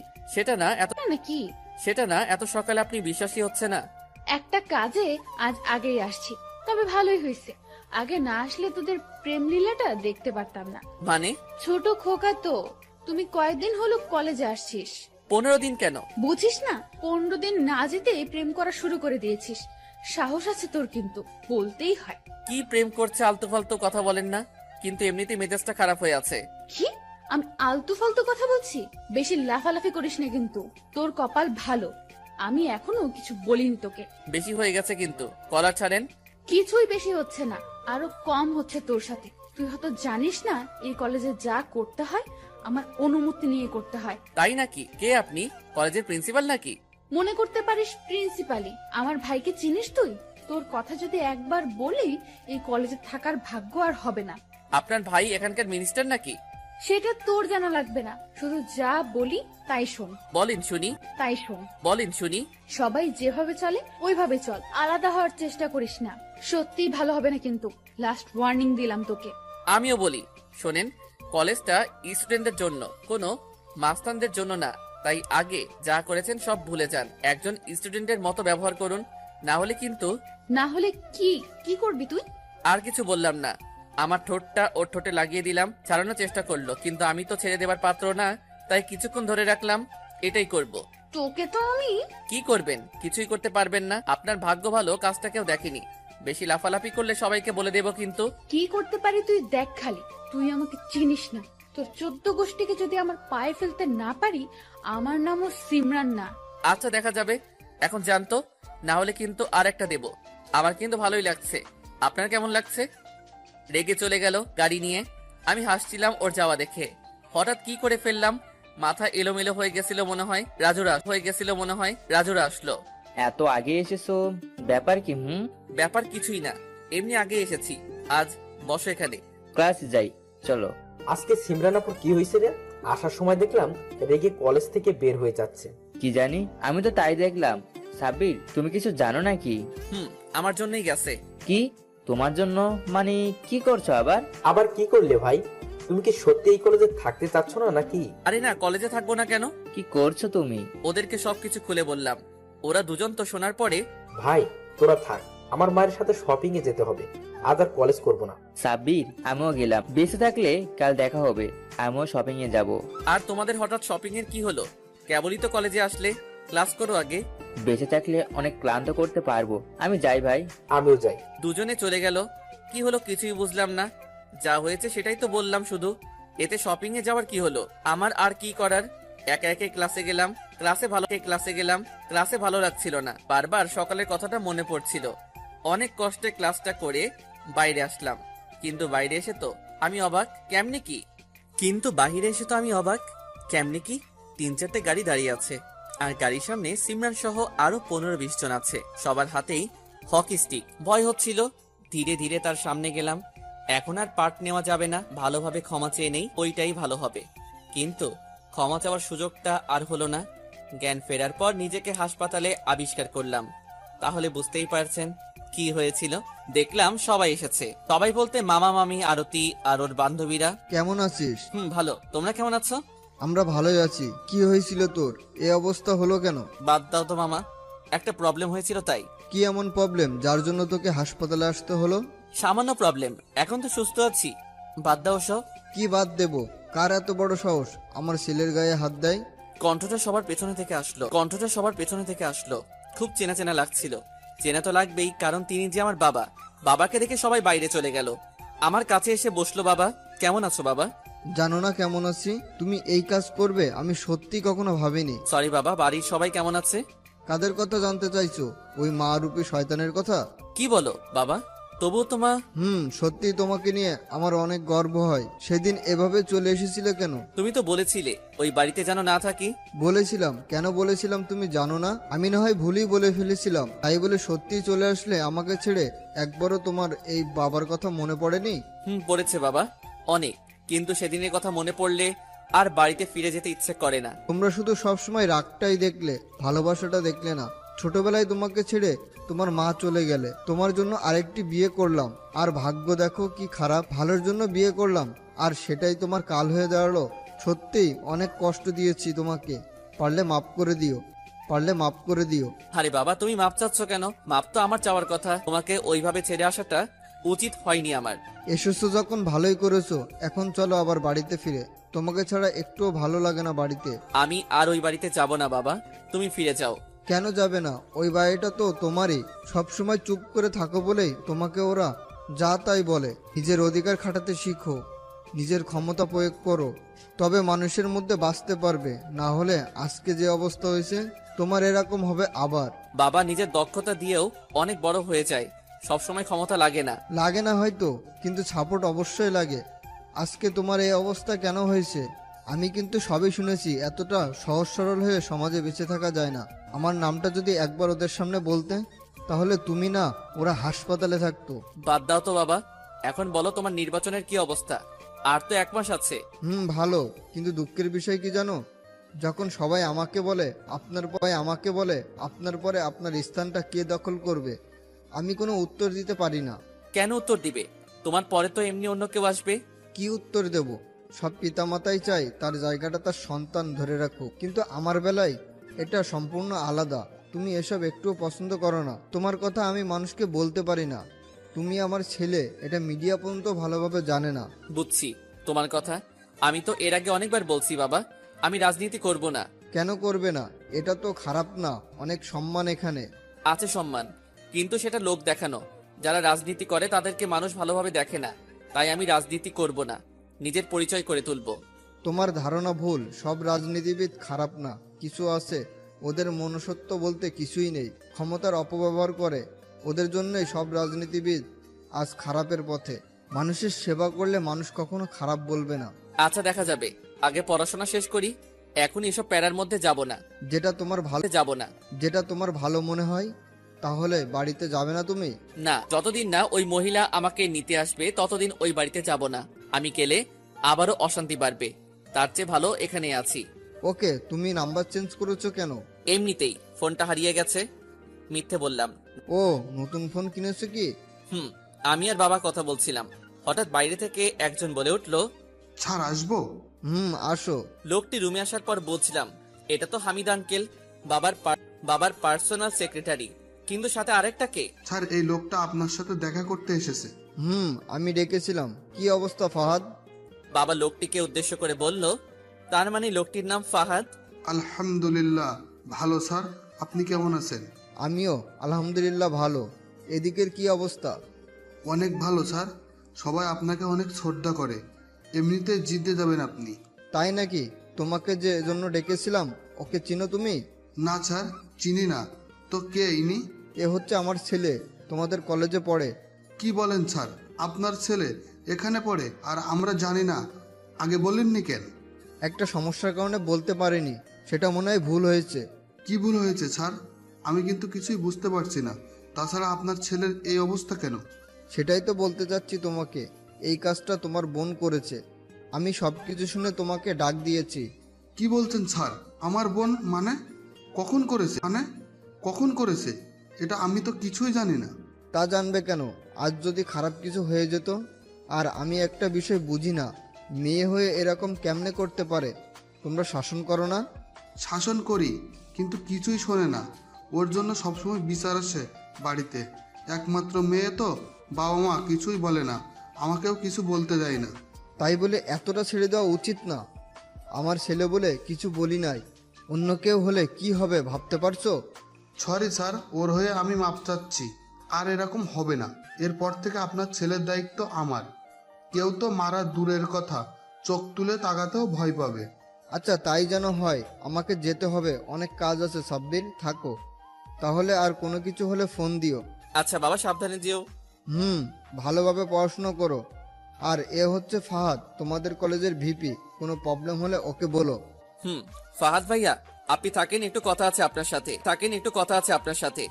সেটা না, এত সকালে আপনি বিশ্বাসই হচ্ছে না। একটা কাজে আজ আগেই আসছি, তবে ভালোই হয়েছে। আগে না আসলে তোদের প্রেম লীলাটা দেখতে পারতাম না। মানে? ছোট খোকা তো, তুমি কয়েকদিন হলো কলেজে আসছিস। 15 দিন কেন? বুঝিস না? 15 দিন না যেতেই প্রেম করা শুরু করে দিয়েছিস। সাহস আছে তোর, কিন্তু বলতেই হয়। কি প্রেম করছে? আলতু ফালতু কথা বলেন না, কিন্তু এমনিতে মেজাজটা খারাপ হয়ে আছে। কি? আমি আলতু ফালতু কথা বলছি? বেশি লাফালাফি করিস না কিন্তু। তোর কপাল ভালো, আমি এখনো কিছু বলিনি তোকে। বেশি হয়ে গেছে কিন্তু, কলার ছাড়েন। কিছুই বেশি হচ্ছে না, আরো কম হচ্ছে তোর সাথে। তুই হয়তো জানিস না, এই কলেজে যা করতে হয় আমার অনুমতি নিয়ে করতে হয়। তাই নাকি? কে আপনি? কলেজের প্রিন্সিপাল নাকি? মনে করতে পারিস প্রিন্সিপালি। আমার ভাইকে চিনিস তুই? তোর কথা যদি একবার বলি, এই কলেজে থাকার ভাগ্য আর হবে না। আপনার ভাই এখানকার মিনিস্টার নাকি? সেটা তোর জানা লাগবে না, শুধু যা বলি তাই শোন। বলেন শুনি। সবাই যেভাবে চলে ওইভাবে চল, আলাদা হওয়ার চেষ্টা করিস না। সত্যি ভালো হবে না কিন্তু। লাস্ট ওয়ার্নিং দিলাম তোকে। আমিও বলি, শোনেন, কলেজটা স্টুডেন্টদের জন্য, কোনো মাস্তানদের জন্য না। তাই আগে যা করেছেন সব ভুলে যান। একজন স্টুডেন্টের মতো ব্যবহার করুন, না হলে কিন্তু। না হলে কি করবি তুই? আর কিছু বললাম না। আমার ঠোঁটটা ওর ঠোঁটে লাগিয়ে দিলাম। ছাড়ানোর চেষ্টা করলো, কিন্তু আমি তো ছেড়ে দেবার পাত্র না, তাই কিছুক্ষণ ধরে রাখলাম। এটাই করব। তোকে তো আমি। কি করবেন? কিছুই করতে পারবেন না। আপনার ভাগ্য ভালো, কাজটা কেউ দেখেনি। বেশি লাফালাফি করলে সবাইকে বলে দেব কিন্তু। কি করতে পারি তুই দেখ খালি। তুই আমাকে চিনিস না। তোর 14 গোষ্ঠীকে যদি আমার পায়ে ফেলতে না পারি, আমার নামও সিমরান না। আচ্ছা, দেখা যাবে। এখন জানতো, না হলে কিন্তু আর একটা দেব। আমার কিন্তু ভালোই লাগছে। আপনার কেমন লাগছে? রেগে চলে গেল গাড়ি নিয়ে। আমি হাসছিলাম ওর যাওয়া দেখে। হঠাৎ কি করে ফেললাম, মাথা এলোমেলো হয়ে গেছিল মনে হয়। রাজুরা আসলো। এত আগে এসেছো, ব্যাপার কি? ব্যাপার কিছুই না, এমনি আগে এসেছি। আজ বসো এখানে। ক্লাস যাই, চলো। আজকে সিমরান আপুর কি হয়েছে রে? আসার সময় দেখলাম রেগে কলেজ থেকে বের হয়ে যাচ্ছে। কি জানি, আমি তো তাই দেখলাম। সাব্বির, তুমি কিছু জানো নাকি? আমার জন্যই গেছে। কি তোমার জন্য? মানে কি করছো আবার? আবার কি করলে ভাই? তুমি কি সত্যি এই কলেজে থাকতে চাচ্ছ না নাকি? আরে না, কলেজে থাকবো না কেন? কি করছো তুমি? ওদেরকে সবকিছু খুলে বললাম। ওরা দুজন তো শোনার পরে। ভাই তোরা থাক, আমার মায়ের সাথে শপিং এ যেতে হবে, আজ আর কলেজ করব না। সাব্বির, আমিও গেলাম। বেঁচে থাকলে কাল দেখা হবে, আমিও শপিং এ যাব। আর তোমাদের হঠাৎ শপিং এর কি হলো? কেবলই তো কলেজে আসলে, ক্লাস করো আগে। বেঁচে থাকলে অনেক ক্লান্ত করতে পারবো। আমি যাই ভাই। আমিও যাই। দুজনে চলে গেল। কি হলো কিছুই বুঝলাম না। যা হয়েছে সেটাই তো বললাম শুধু। এতে শপিং এ যাওয়ার কি হলো? আমার আর কি করার? একা একে ক্লাসে গেলাম। ক্লাসে ভালো লাগছিল না। বারবার সকালের কথাটা মনে পড়ছিল। অনেক কষ্টে ক্লাসটা করে বাইরে আসলাম। কিন্তু বাইরে এসে তো আমি অবাক। কেমনে কি? 3-4টে গাড়ি দাঁড়িয়ে আছে, আর গাড়ির সামনে সিমরান সহ আরো 15-20 জন আছে। সবার হাতেই হকি স্টিক। ভয় হচ্ছিল। ধীরে ধীরে তার সামনে গেলাম। এখন আর পার্ট নেওয়া যাবে না, ভালোভাবে ক্ষমা চেয়ে নেই, ওইটাই ভালো হবে। কিন্তু ক্ষমা চাওয়ার সুযোগটা আর হলো না। জ্ঞান ফেরার পর নিজেকে হাসপাতালে আবিষ্কার করলাম। তাহলে বুঝতেই পারছেন কি হয়েছিল। দেখলাম সবাই এসেছে। সবাই বলতে মামা, মামি, আরতি আর ওর বান্ধবীরা। কেমন আছিস? ভালো। তোমরা কেমন আছো? আমরা ভালোই আছি। কি হয়েছিল তোর? এই অবস্থা হলো কেন? বাদ দাও তো মামা, একটা প্রবলেম হয়েছিল তাই। কি এমন প্রবলেম যার জন্য তোকে হাসপাতালে আসতে হলো? সামান্য প্রবলেম, এখন তো সুস্থ আছি। বাদ দাও সব। কি বাদ দেব? কার এত বড় সাহস আমার ছেলের গায়ে হাত দেয়? কণ্ঠটা সবার পেছনে থেকে আসলো। খুব চেনা চেনা লাগছিল। চেনা তো লাগবেই, কারণ তিনি যে আমার বাবা। বাবাকে দেখে সবাই বাইরে চলে গেল। আমার কাছে এসে বসলো। বাবা, কেমন আছো বাবা? জানো না কেমন আছি? তুমি এই কাজ করবে আমি সত্যি কখনো ভাবিনি। সরি বাবা। বাড়ির সবাই কেমন আছে? কাদের কথা জানতে চাইছো? ওই মা রূপী শয়তানের কথা? কি বলো বাবা? তবুও তোমা। সত্যি তোমাকে নিয়ে আমার অনেক গর্ব হয়। সেদিন এভাবে চলে এসেছিলে কেন? তুমি তো বলেছিলে ওই বাড়িতে যেন না থাকি। বলেছিলাম। কেন বলেছিলাম তুমি জানো না? আমি না হয় ভুলই বলে ফেলেছিলাম, তাই বলে সত্যি চলে আসলে আমাকে ছেড়ে। একবারও তোমার এই বাবার কথা মনে পড়েনি? পড়েছে বাবা, অনেক। কিন্তু সেদিনের কথা মনে পড়লে আর বাড়িতে ফিরে যেতে ইচ্ছে করে না। তোমরা শুধু সবসময় রাগটাই দেখলে, ভালোবাসাটা দেখলে না। ছোটবেলায় তোমাকে ছেড়ে তোমার মা চলে গেলে, তোমার জন্য আরেকটি বিয়ে করলাম। আর ভাগ্য দেখো কি খারাপ, ভালোর জন্য বিয়ে করলাম আর সেটাই তোমার কাল হয়ে দাঁড়ালো। সত্যিই অনেক কষ্ট দিয়েছি তোমাকে। পারলে মাফ করে দিও। আরে বাবা, তুমি মাপ চাচ্ছ কেন? মাপ তো আমার চাওয়ার কথা। তোমাকে ওইভাবে ছেড়ে আসাটা উচিত হয়নি আমার। এসেছো যখন ভালোই করেছো। এখন চলো আবার বাড়িতে ফিরে। তোমাকে ছাড়া একটুও ভালো লাগে না বাড়িতে। আমি আর ওই বাড়িতে যাব না বাবা, তুমি ফিরে যাও। কেন যাবে না? ওই বাড়িটা তো তোমারই। সবসময় চুপ করে থাকো বলেই তোমাকে ওরা যা তাই বলে। নিজের অধিকার খাটাতে শিখো, নিজের ক্ষমতা প্রয়োগ করো, তবে মানুষের মধ্যে বাঁচতে পারবে। না হলে আজকে যে অবস্থা হয়েছে তোমার এরকম হবে আবার। বাবা, নিজের দক্ষতা দিয়েও অনেক বড় হয়ে যায়, সবসময় ক্ষমতা লাগে না। লাগে না হয়তো, কিন্তু সাপোর্ট অবশ্যই লাগে। আজকে তোমার এই অবস্থা কেন হয়েছে আমি কিন্তু সবই শুনেছি। এতটা সহজ সরল হয়ে সমাজে বেঁচে থাকা যায় না। আমার নামটা যদি একবার ওদের সামনে বলতে, তাহলে তুমি না, ওরা হাসপাতালে থাকতো। বাদ দাও তো বাবা। এখন বলো তোমার নির্বাচনের কি অবস্থা? আর তো 1 মাস আছে। ভালো। কিন্তু দুঃখের বিষয় কি জানো? যখন সবাই আমাকে বলে আপনার পরে আপনার স্থানটা কে দখল করবে, আমি কোনো উত্তর দিতে পারি না। কেন উত্তর দিবে? তোমার পরে তো এমনি অন্য কেউ আসবে। কি উত্তর দেব? সব পিতামাতাই চাই তার জায়গাটা তার সন্তান ধরে রাখুক, কিন্তু আমার বেলায় এটা সম্পূর্ণ আলাদা। তুমি এসব একটুও পছন্দ করো না। তোমার কথা আমি মানুষকে বলতে পারি না। তুমি আমার ছেলে, এটা মিডিয়া পর্যন্ত ভালোভাবে জানে না। বুঝছি তোমার কথা। আমি তো এর আগে অনেকবার বলছি বাবা, আমি রাজনীতি করব না। কেন করবে না? এটা তো খারাপ না, অনেক সম্মান এখানে। আছে সম্মান, কিন্তু সেটা লোক দেখানো। যারা রাজনীতি করে তাদেরকে মানুষ ভালোভাবে দেখে না। তাই আমি রাজনীতি করব না, নিজের পরিচয় করে তুলব। তোমার ধারণা ভুল। সব রাজনীতিবিদ খারাপ না, কিছু আছে ওদের মনুষ্যত্ব বলতে কিছুই নেই, ক্ষমতার অপব্যবহার করে। ওদের জন্যই সব রাজনীতিবিদ আজ খারাপের পথে। মানুষের সেবা করলে মানুষ কখনো খারাপ বলবে না। আচ্ছা দেখা যাবে, আগে পড়াশোনা শেষ করি, এখন এসব প্যারার মধ্যে যাব না। যেটা তোমার ভালো মনে হয়। তাহলে বাড়িতে যাবে না তুমি? না, যতদিন না ওই মহিলা আমাকে নিতে আসবে ততদিন ওই বাড়িতে যাব না। আমি গেলে আবারও অশান্তি বাড়বে, তার চেয়ে ভালো এখানে আছি। ওকে, তুমি নাম্বার চেঞ্জ করেছো কেন? এমনিতেই, ফোনটা হারিয়ে গেছে। মিথ্যে বললাম। ও, নতুন ফোন কিনেছো কি? আমি আর বাবা কথা বলছিলাম, হঠাৎ বাইরে থেকে একজন বলে উঠলো, স্যার আসবো? আসো। লোকটি রুমে আসার পর বলছিলাম, এটা তো হামিদ আঙ্কেল, বাবার পার্সোনাল সেক্রেটারি, কিন্তু সাথে আরেকটা কে? স্যার, এই লোকটা আপনার সাথে দেখা করতে এসেছে। আমি ডেকেছিলাম। কি অবস্থা ফাহাদ? বাবা লোকটিকে উদ্দেশ্য করে বলল, তার মানে লোকটির নাম ফাহাদ? আলহামদুলিল্লাহ ভালো স্যার, আপনি কেমন আছেন? আমিও আলহামদুলিল্লাহ ভালো। এদিকের কি অবস্থা? অনেক ভালো স্যার, সবাই আপনাকে অনেক শ্রদ্ধা করে। এমনিতে জিতে যাবেন আপনি। তাই নাকি? তোমাকে যে এজন্য ডেকেছিলাম, ওকে চিনো তুমি? না স্যার, চিনি না। তো কে ইনি? এ হচ্ছে আমার ছেলে, তোমাদের কলেজে পড়ে। কি বলেন স্যার, আপনার ছেলে এখানে পড়ে আর আমরা জানি না? আগে বলেননি কেন? একটা সমস্যার কারণে বলতে পারিনি, সেটা মনে হয় ভুল হয়েছে। কি ভুল হয়েছে স্যার? আমি কিন্তু কিছুই বুঝতে পারছি না। তাছাড়া আপনার ছেলের এই অবস্থা কেন? সেটাই তো বলতে চাচ্ছি তোমাকে। এই কাজটা তোমার বোন করেছে। আমি সবকিছু শুনে তোমাকে ডাক দিয়েছি। কি বলছেন স্যার? আমার বোন মানে? কখন করেছে এটা? আমি তো কিছুই জানি না। তা জানবে কেন? আজ যদি খারাপ কিছু হয়ে যেত। আর আমি একটা বিষয় বুঝি না, মেয়ে হয়ে এরকম কেমনে করতে পারে? তোমরা শাসন করো না? শাসন করি, কিন্তু কিছুই শোনে না। ওর জন্য সবসময় বিচার আসে বাড়িতে। একমাত্র মেয়ে তো, বাবা মা কিছুই বলে না, আমাকেও কিছু বলতে দেয় না। তাই বলে এতটা ছেড়ে দেওয়া উচিত না। আমার ছেলে বলে কিছু বলি নাই, অন্য কেউ হলে কি হবে ভাবতে পারছো? সরি স্যার, ওর হয়ে আমি মাপ চাচ্ছি। আর এরকম হবে না। এরপর থেকে আপনার ছেলের দায়িত্ব আমার। কেউ তো মারা দূরের কথা, চোখ তুলে তাকাতেও ভয় পাবে। আচ্ছা, তাই যেন হয়। আমাকে যেতে হবে, অনেক কাজ আছে। সাব্বির, থাকো তাহলে। আর কোনো কিছু হলে ফোন দিও। আচ্ছা বাবা, সাবধানে যেও। ভালোভাবে পড়াশোনা করো। আর এ হচ্ছে ফাহাদ, তোমাদের কলেজের ভিপি। কোনো প্রবলেম হলে ওকে বলো। ফাহাদ ভাইয়া, আপনি থাকেন, একটু কথা আছে আপনার সাথে।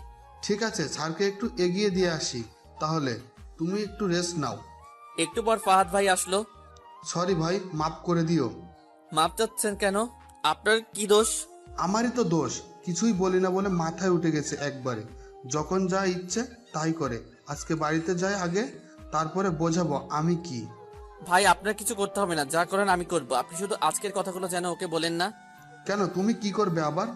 ঠিক আছে, স্যারকে একটু এগিয়ে দিয়ে আসি। তাহলে তুমি একটু রেস্ট নাও। একটু পর ফাহাদ ভাই আসলো। সরি ভাই, মাফ করে দিও। মাপ চাচ্ছেন কেন? আপনার কি দোষ? আমারই তো দোষ, কিছুই বলি না বলে মাথায় উঠে গেছে একবারে। যখন যা ইচ্ছে তাই করে। আজকে বাড়িতে যাই আগে, তারপরে বোঝাবো আমি কি। ভাই, আপনার কিছু করতে হবে না, যা করেন আমি করব। আপনি শুধু আজকের কথাগুলো যেন ওকে বলেন না। কেন, তুমি কি করবে আবার?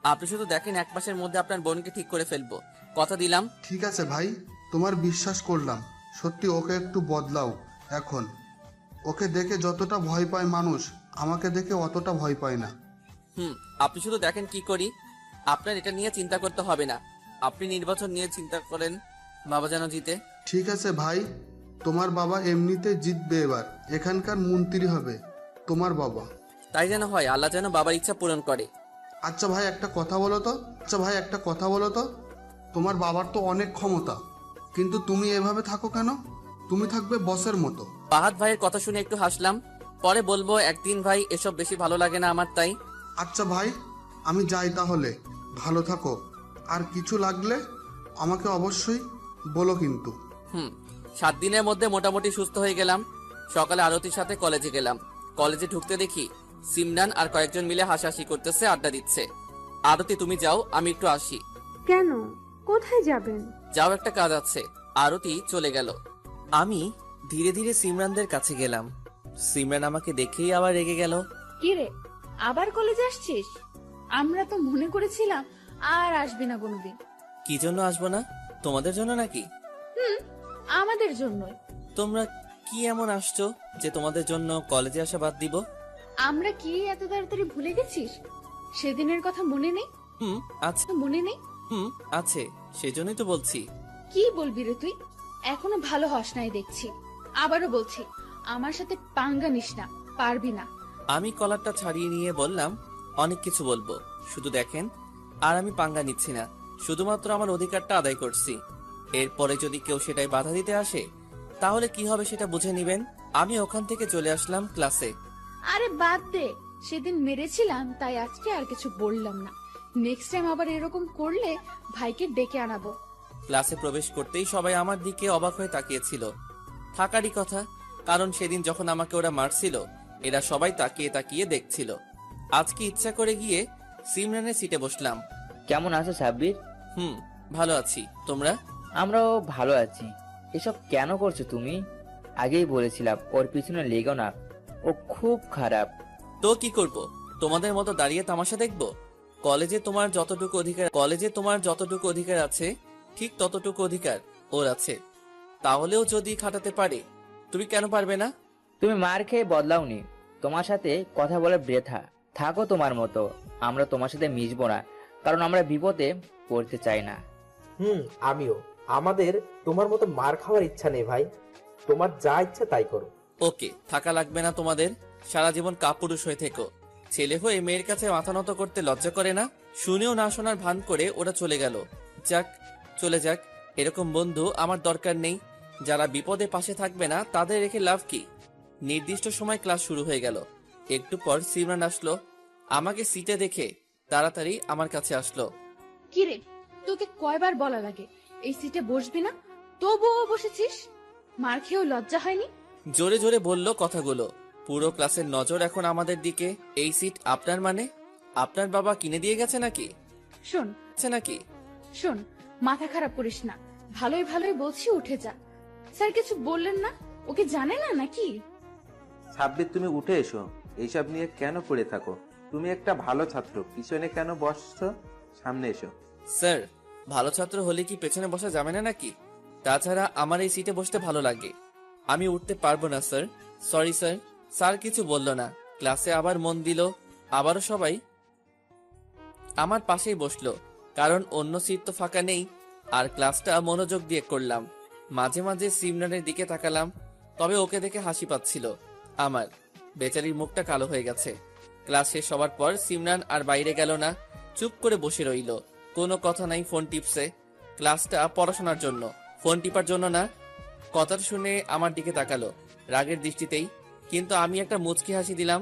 আপনি শুধু দেখেন, এক মাসের মধ্যে আপনার বোনকে ঠিক করে ফেলবো, কথা দিলাম। ঠিক আছে ভাই, তোমার বিশ্বাস করলাম। সত্যি ওকে একটু বদলাও এখন। ওকে দেখে যতটা ভয় পায় মানুষ, আমাকে দেখে অতটা ভয় পায় না। আপনি শুধু দেখেন কি করি। আপনার এটা নিয়ে চিন্তা করতে হবে না। আপনি নির্বাচন নিয়ে চিন্তা করেন, বাবা যেন জিতে। ঠিক আছে ভাই, তোমার বাবা এমনিতে জিতবে এবার। এখানকার মন্ত্রী হবে তোমার বাবা। তাই যেন হয়, আল্লাহ যেন বাবার ইচ্ছা পূরণ করে। আচ্ছা ভাই, একটা কথা বলো তো। তোমার বাবার তো অনেক ক্ষমতা, কিন্তু তুমি এভাবে থাকো কেন? তুমি থাকবে বসের মতো। ফাহাদ ভাইয়ের কথা শুনে একটু হাসলাম। পরে বলবো একদিন। ভাই, এসব বেশি ভালো লাগে না আমার, তাই। আচ্ছা ভাই, আমি যাই তাহলে। ভালো থাকো। আর কিছু লাগলে আমাকে অবশ্যই বলো কিন্তু। 7 দিনের মধ্যে মোটামুটি সুস্থ হয়ে গেলাম। সকালে আরতির সাথে কলেজে গেলাম। কলেজে ঢুকতে দেখি সিমরান আর কয়েকজন মিলে হাসাহাসি করতেছে, আড্ডা দিচ্ছে। আরতি, তুমি যাও, আমি একটু আসি। কেন? কোথায় যাবেন? যাও, একটা কাজ আছে। আরতি চলে গেল। আমি ধীরে ধীরে সিমরানদের কাছে গেলাম। সিমরান আমাকে দেখেই আবার রেগে গেল। কি রে, আবার কলেজে আসছিস? আমরা তো মনে করেছিলাম আর আসবি না কোনোদিন। কি জন্য আসবো না? তোমাদের জন্য নাকি? আমাদের জন্যই। তোমরা কি এমন আসছো যে তোমাদের জন্য কলেজে আসা বাদ দিব? আমরা কি এত তাড়াতাড়ি ভুলে গেছিস? সেদিনের কথা মনে নেই? আচ্ছা, মনে নেই? আছে, সেজন্যই তো বলছি। কি বলবি রে তুই? এখনো ভালো হস নাই দেখছি। আবারও বলছি, আমার সাথে পাঙ্গা নিস না, পারবি না। আমি কলারটা ছাড়িয়ে নিয়ে বললাম, অনেক কিছু বলবো, শুধু দেখেন। আর আমি পাঙ্গা নিচ্ছি না, শুধুমাত্র আমার অধিকারটা আদায় করছি। এরপরে যদি কেউ সেটাই বাধা দিতে আসে, তাহলে কি হবে সেটা বুঝে নিবেন। আমি ওখান থেকে চলে আসলাম ক্লাসে। আরে বাদ দে, সেদিন মেরেছিলাম তাই আজকে আর কিছু বললাম না। নেক্সট টাইম আবার এরকম করলে ভাইকে ডেকে আনাবো। ক্লাসে প্রবেশ করতেই সবাই আমার দিকে অবাক হয়ে তাকিয়েছিল। থাকারই কথা, কারণ সেদিন যখন আমাকে ওরা মারছিল এরা সবাই তাকিয়ে তাকিয়ে দেখছিল। আজকে ইচ্ছা করে গিয়ে সিমরানের সিটে বসলাম। কেমন আছো সাব্বির? ভালো আছি, তোমরা? আমরাও ভালো আছি। এসব কেন করছো তুমি? আগেই বলেছিলাম ওর পিছনে লেগো না, ও খুব খারাপ। তো কি করব, তোমাদের মতো দাঁড়িয়ে তামাশা দেখবো? কলেজে তোমার যতটুকু অধিকার আছে ঠিক ততটুকু অধিকার ওর আছে। তাহলেও যদি খাটাতে পারে, তুমি কেন পারবে না? তুমি মার খেয়ে বদলাওনি, তোমার সাথে কথা বলে বৃথা। থাকো তোমার মতো, আমরা তোমার সাথে মিশবো না, কারণ আমরা বিপদে পড়তে চাই না। আমিও। আমাদের তোমার মতো মার খাওয়ার ইচ্ছা নেই ভাই, তোমার যা ইচ্ছা তাই করো। ওকে, থাকা লাগবে না তোমাদের। সারা জীবন কাপুরুষ হয়ে থেকো। ছেলে হয়ে মেয়ের কাছে মাথা নত করতে লজ্জা করে না? শুনেও না শোনার ভান করে ওরা চলে গেল। যাক, চলে যাক, এরকম বন্ধু আমার দরকার নেই। যারা বিপদে পাশে থাকবে না তাদের রেখে লাভ কি? নির্দিষ্ট সময় ক্লাস শুরু হয়ে গেল। একটু পর সিমরান আসলো। আমাকে সিটে দেখে তাড়াতাড়ি আমার কাছে আসলো। কিরে, তোকে কয়বার বলা লাগে এই সিটে বসবি না, তবুও বসেছিস? মার খেয়েও লজ্জা হয়নি? জোরে জোরে বলল কথাগুলো। পুরো ক্লাসের নজর এখন আমাদের দিকে। এই সিট আপনার মানে? আপনার বাবা কিনে দিয়ে গেছে নাকি? শোন, মাথা খারাপ করিস না। ভালোই ভালোই বলছি, উঠে যা। স্যার কিছু বললেন না? ওকে জানে না নাকি? সাব্বির, তুমি উঠে এসো। এইসব নিয়ে কেন পড়ে থাকো? তুমি একটা ভালো ছাত্র, পিছনে কেন বসছো? সামনে এসো। স্যার, ভালো ছাত্র হলে কি পেছনে বসা যাবে না নাকি? তাছাড়া আমার এই সিটে বসতে ভালো লাগে। আমি উঠতে পারবো না স্যার। Sorry sir. স্যার কিছু বলল না। ক্লাসে আবার মন দিল। আবারও সবাই আমার পাশেই বসলো, কারণ অন্য সিট তো ফাঁকা নেই। আর ক্লাসটা মনোযোগ দিয়ে করলাম। মাঝে মাঝে সিমরানের দিকে তাকালাম, তবে ওকে দেখে হাসি পাচ্ছিল আমার। বেচারির মুখটা কালো হয়ে গেছে। ক্লাস শেষ হবার পর সিমরান আর বাইরে গেল না, চুপ করে বসে রইল। কোনো কথা নাই, ফোন টিপছে। ক্লাসটা পড়াশোনার জন্য, ফোন টিপার জন্য না। কথাটা শুনে আমার দিকে তাকালো রাগের দৃষ্টিতেই, কিন্তু আমি একটা মুচকি হাসি দিলাম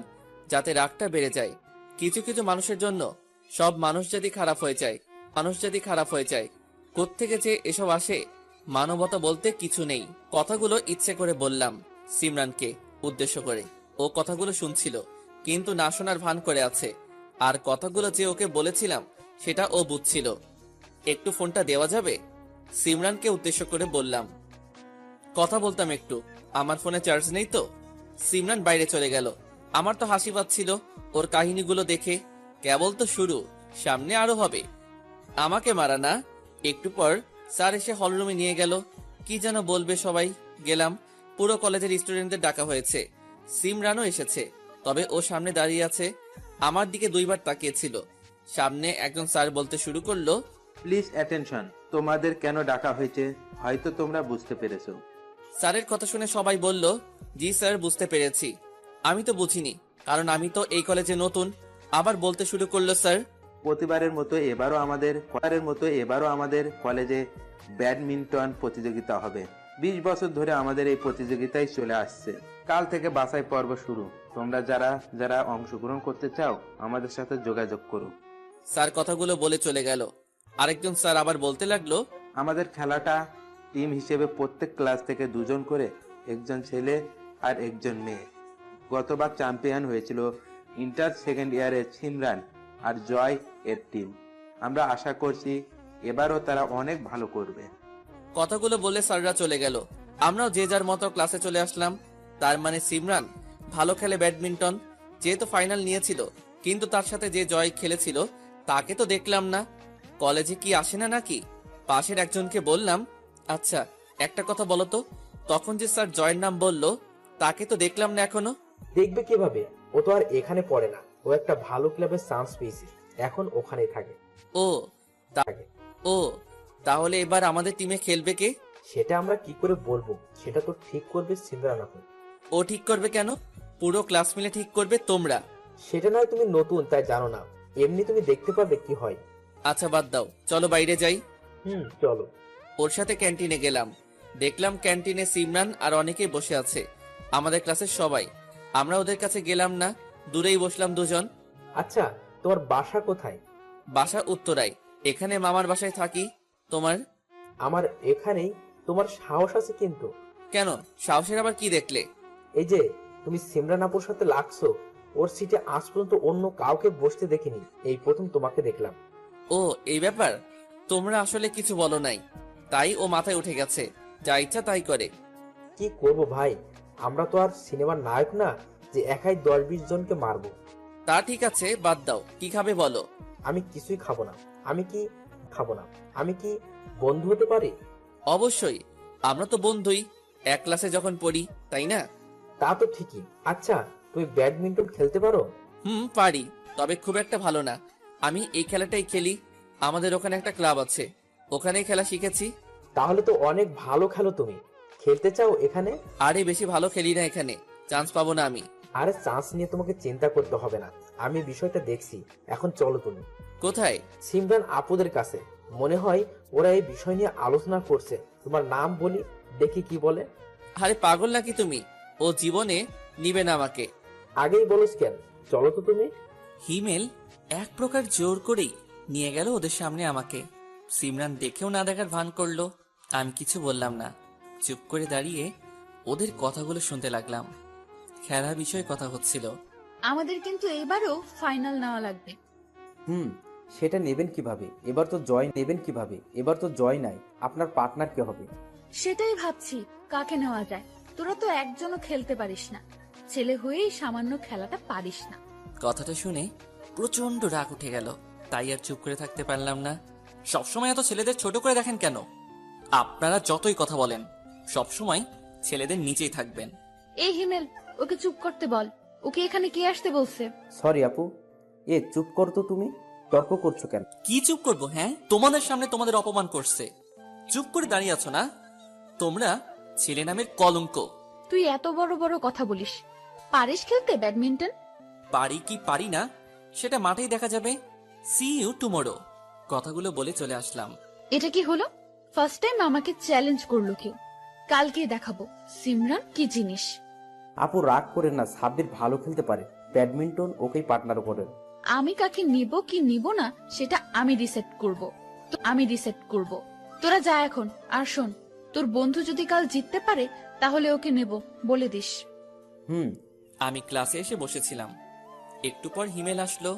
যাতে রাগটা বেড়ে যায়। কিছু কিছু মানুষের জন্য সব মানুষ যদি খারাপ হয়ে যায়, কোত্থেকে যে এসব আসে? মানবতা বলতে কিছু নেই। কথাগুলো ইচ্ছে করে বললাম সিমরানকে উদ্দেশ্য করে। ও কথাগুলো শুনছিল, কিন্তু না শোনার ভান করে আছে। আর কথাগুলো যে ওকে বলেছিলাম সেটা ও বুঝছিল। একটু ফোনটা দেওয়া যাবে? সিমরানকে উদ্দেশ্য করে বললাম। কথা বলতাম একটু, আমার ফোনে চার্জ নেই তো। সিমরান বাইরে চলে গেল। আমার তো হাসি পাচ্ছিল ওর কাহিনীগুলো দেখে। কেবল তো শুরু, সামনে আরো হবে। আমাকে মারা না। একটু পর স্যার এসে হলরুমে নিয়ে গেল। কি যেন বলবে সবাই। গেলাম। পুরো কলেজের স্টুডেন্টদের ডাকা হয়েছে। সিমরানও এসেছে, তবে ও সামনে দাঁড়িয়ে আছে। আমার দিকে দুইবার তাকিয়েছিল। সামনে একজন স্যার বলতে শুরু করলো, প্লিজ অ্যাটেনশন। তোমাদের কেন ডাকা হয়েছে হয়তো তোমরা বুঝতে পেরেছো। স্যারের কথা শুনে সবাই বলল, জি স্যার, বুঝতে পেরেছি। আমি তো বুঝিনি, কারণ আমি তো এই কলেজে নতুন। আবার বলতে শুরু করলো, স্যার, প্রতিবারের মতো এবারও আমাদের কলেজে ব্যাডমিন্টন প্রতিযোগিতা হবে। 20 বছর ধরে আমাদের এই প্রতিযোগিতায় চলে আসছে। কাল থেকে বাছাই পর্ব শুরু। তোমরা যারা অংশগ্রহণ করতে চাও আমাদের সাথে যোগাযোগ করো। স্যার কথাগুলো বলে চলে গেল। আরেকজন স্যার আবার বলতে লাগলো, আমাদের খেলাটা টিম হিসেবে প্রত্যেক ক্লাস থেকে 2 জন করে, একজন ছেলে আর একজন মেয়ে। গতবার চ্যাম্পিয়ন হয়েছিল ইন্টার সেকেন্ড ইয়ারের সিমরান আর জয় এর টিম। আমরা আশা করছি এবারও তারা অনেক ভালো করবে। কথাগুলো বলে স্যাররা চলে গেল। আমরাও যে যার মতো ক্লাসে চলে আসলাম। তার মানে সিমরান ভালো খেলে ব্যাডমিন্টন, যেহেতু ফাইনাল নিয়েছিল। কিন্তু তার সাথে যে জয় খেলেছিল তাকে তো দেখলাম না। কলেজে কি আসে না নাকি? পাশের একজনকে বললাম, আচ্ছা একটা কথা বলো তো, তখন যে স্যার জয়ের নাম বললো তাকে তো দেখলাম না এখনো। দেখবে কিভাবে? ও তো আর এখানে পড়ে না, ও একটা ভালো ক্লাবে চান্স পেয়েছে, এখন ওখানেই থাকে। ও তাহলে এবার আমাদের টিমে খেলবে কে? সেটা আমরা কি করে বলবো? সেটা তো ঠিক করবে সিমরান আপু। ও ঠিক করবে কেন? পুরো ক্লাস মিলে ঠিক করবে তোমরা। সেটা নয়, তুমি নতুন তাই জানো না, এমনি তুমি দেখতে পারবে কি হয়। আচ্ছা বাদ দাও, চলো বাইরে যাই। চলো। ওর সাথে ক্যান্টিনে গেলাম। দেখলাম ক্যান্টিনে সিমরান আর অনেকেই বসে আছে, আমাদের ক্লাসের সবাই। আমরা ওদের কাছে গেলাম না, দূরেই বসলাম দুজন। আচ্ছা, তোমার বাসা কোথায়? বাসা উত্তরায়, এখানে মামার বাসায় থাকি। তোমার? আমার এখানেই। তোমার সাহস আছে কিন্তু। কেন, সাহসের আবার কি দেখলে? এই যে তুমি সিমরান আপুর সাথে লাগছো, ওর সিটে আজ পর্যন্ত অন্য কাউকে বসতে দেখিনি, এই প্রথম তোমাকে দেখলাম। ও এই ব্যাপার, তোমরা আসলে কিছু বলো নাই, তাই ও মাথায় উঠে গেছে, যা ইচ্ছা তাই করে। কি করব ভাই, আমরা তো আর সিনেমার নায়ক না যে একাই 10-20 জনকে মারবো। তা ঠিক আছে, বাদ দাও, কি খাবে বলো। আমি কিছুই খাবো না। আমি কি বন্ধু হতে পারি? অবশ্যই, আমরা তো বন্ধুই, এক ক্লাসে যখন পড়ি, তাই না? তা তো ঠিকই। আচ্ছা, তুমি ব্যাডমিন্টন খেলতে পারো? পারি, তবে খুব একটা ভালো না। আমি এই খেলাটাই খেলি, আমাদের ওখানে একটা ক্লাব আছে, ওখানেই খেলা শিখেছি। তাহলে তো অনেক ভালো খেলো তুমি। খেলতে চাও এখানে? আরে বেশি ভালো খেলি না, এখানে চান্স পাবো না আমি। আরে চান্স নিয়ে তোমাকে চিন্তা করতে হবে না, আমি বিষয়টা দেখছি। এখন চলো তুমি। কোথায়? সিমরান আপুদের কাছে। মনে হয় ওরা এই বিষয় নিয়ে আলোচনা করছে। তোমার নাম বলি, দেখি কি বলে। আরে পাগল নাকি তুমি, ও জীবনে নিবে না আমাকে। আগেই বলোস কেন? চলো তো তুমি। হিমেল এক প্রকার জোর করেই নিয়ে গেল ওদের সামনে আমাকে। সিমরান দেখেও না দেখার ভান করলো। আমি কিছু বললাম না, চুপ করে দাঁড়িয়ে ওদের কথাগুলো শুনতে লাগলাম। খেলা বিষয়ে কথা হচ্ছিল। আমাদের কিন্তু এবারও ফাইনাল নেওয়া লাগবে। সেটা নেবেন কিভাবে? এবার তো জয় নাই। আপনার পার্টনার কে হবে? সেটাই ভাবছি, কাকে নেওয়া যায়। তোরা তো একজনও খেলতে পারিস না, ছেলে হয়েই সামান্য খেলাটা পারিস না। কথাটা শুনে প্রচন্ড রাগ উঠে গেল, তাই আর চুপ করে থাকতে পারলাম না। সবসময় এত ছেলেদের ছোট করে দেখেন কেন? আপনারা যতই কথা বলেন, সবসময় ছেলেদের নিচেই থাকবেন। এই হিমেল, ওকে চুপ করতে বল। ওকে এখানে কে আসতে বলছে? সরি আপু। চুপ করো তো তুমি। তর্ক করছো কেন? কি চুপ করবো? হ্যাঁ, তোমাদের সামনে তোমাদের অপমান করছে, চুপ করে দাঁড়িয়ে আছো না? তোমরা ছেলে নামের কলঙ্ক। তুই এত বড় বড় কথা বলিস। পারিস খেলতে ব্যাডমিন্টন? পারি কি পারি না সেটা মাঠেই দেখা যাবে। See you tomorrow. কথাগুলো বলে চলে আসলাম। এটা কি হলো? ফার্স্ট টাইম আমাকে চ্যালেঞ্জ করলো কেউ। কালকে দেখাবো সিমরান কি জিনিস। আপু রাগ করেন না, সাব্বির ভালো খেলতে পারে। ব্যাডমিন্টন ওকেই পার্টনার করেন। আমি কাকে নিব কি নিব না সেটা আমি ডিসাইড করব। তোরা যা এখন। আর শোন, তোর বন্ধু যদি কাল জিততে পারে তাহলে ওকে নেব, বলে দিস। আমি ক্লাসে এসে বসেছিলাম, একটু পর হিমেল আসলো।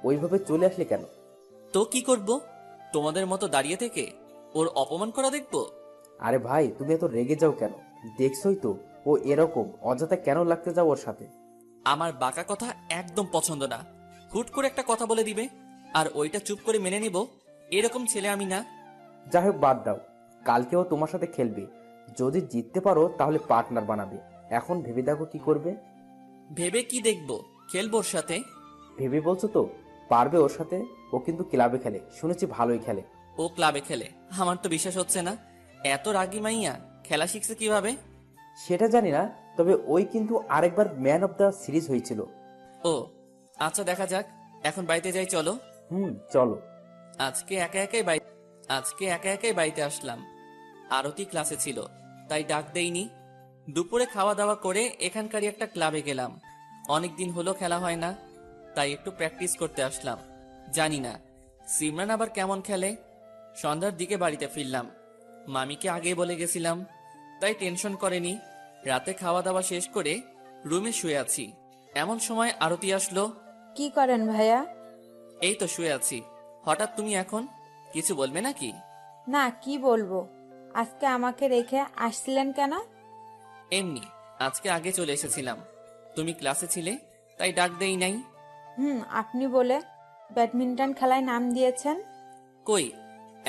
ওইভাবে চলে আসলে কেন? তো কি করব, তোমাদের মতো দাঁড়িয়ে থেকে ওর অপমান করা দেখবো? আরে ভাই, তুমি এত রেগে যাও কেন? দেখছই তো ও এরকম, অযথা কেন লাগতে যাও ওর সাথে? আমার বাঁকা কথা একদম পছন্দ না। হুট করে একটা কথা বলে দিবে আর ওইটা চুপ করে মেনে নিব, এরকম ছেলে আমি না। যাই হোক, বাদ দাও। কালকেও তোমার সাথে খেলবে। যদি জিততে পারো তাহলে পার্টনার বানাবে। এখন ভেবে দেখো কি করবে। ভেবে কি দেখবো, খেলবো ওর সাথে। ভেবে বলছো তো? পারবে ওর সাথে। ও কিন্তু ক্লাবে খেলে, শুনেছি ভালোই খেলে। ও ক্লাবে খেলে? আমার তো বিশ্বাস হচ্ছে না, এত রাগী মাইয়া খেলা শিখছে কিভাবে? সেটা জানি না, তবে ওই কিন্তু আরেকবার ম্যান অফ দ্য সিরিজ হয়েছিল। ও আচ্ছা, দেখা যাক। এখন বাড়িতে যাই, চলো। চলো। আজকে একা একাই বাড়িতে আসলাম। আরতি ক্লাসে ছিল, তাই ডাক দেইনি। দুপুরে খাওয়া দাওয়া করে এখানকারই একটা ক্লাবে গেলাম। অনেকদিন হলো খেলা হয় না, তাই একটু প্র্যাকটিস করতে আসলাম। জানি না সিমরান আবার কেমন খেলে। সন্ধ্যার দিকে বাড়িতে ফিরলাম। মামিকে আগেই বলে গেছিলাম, তাই টেনশন করেনি। রাতে খাওয়া দাওয়া শেষ করে রুমে শুয়ে আছি, এমন সময় আরতি আসলো। কি করেন ভাইয়া? এই তো শুয়ে আছি। হঠাৎ তুমি এখন কিছু বলবে নাকি? না, কি বলবো। আজকে আমাকে রেখে আসছিলেন কেন? এমনি, আজকে আগে চলে এসেছিলাম, তুমি ক্লাসে ছিলে তাই ডাক দেই নাই। আপনি বলে ব্যাডমিন্টন খেলায় নাম দিয়েছেন? কই,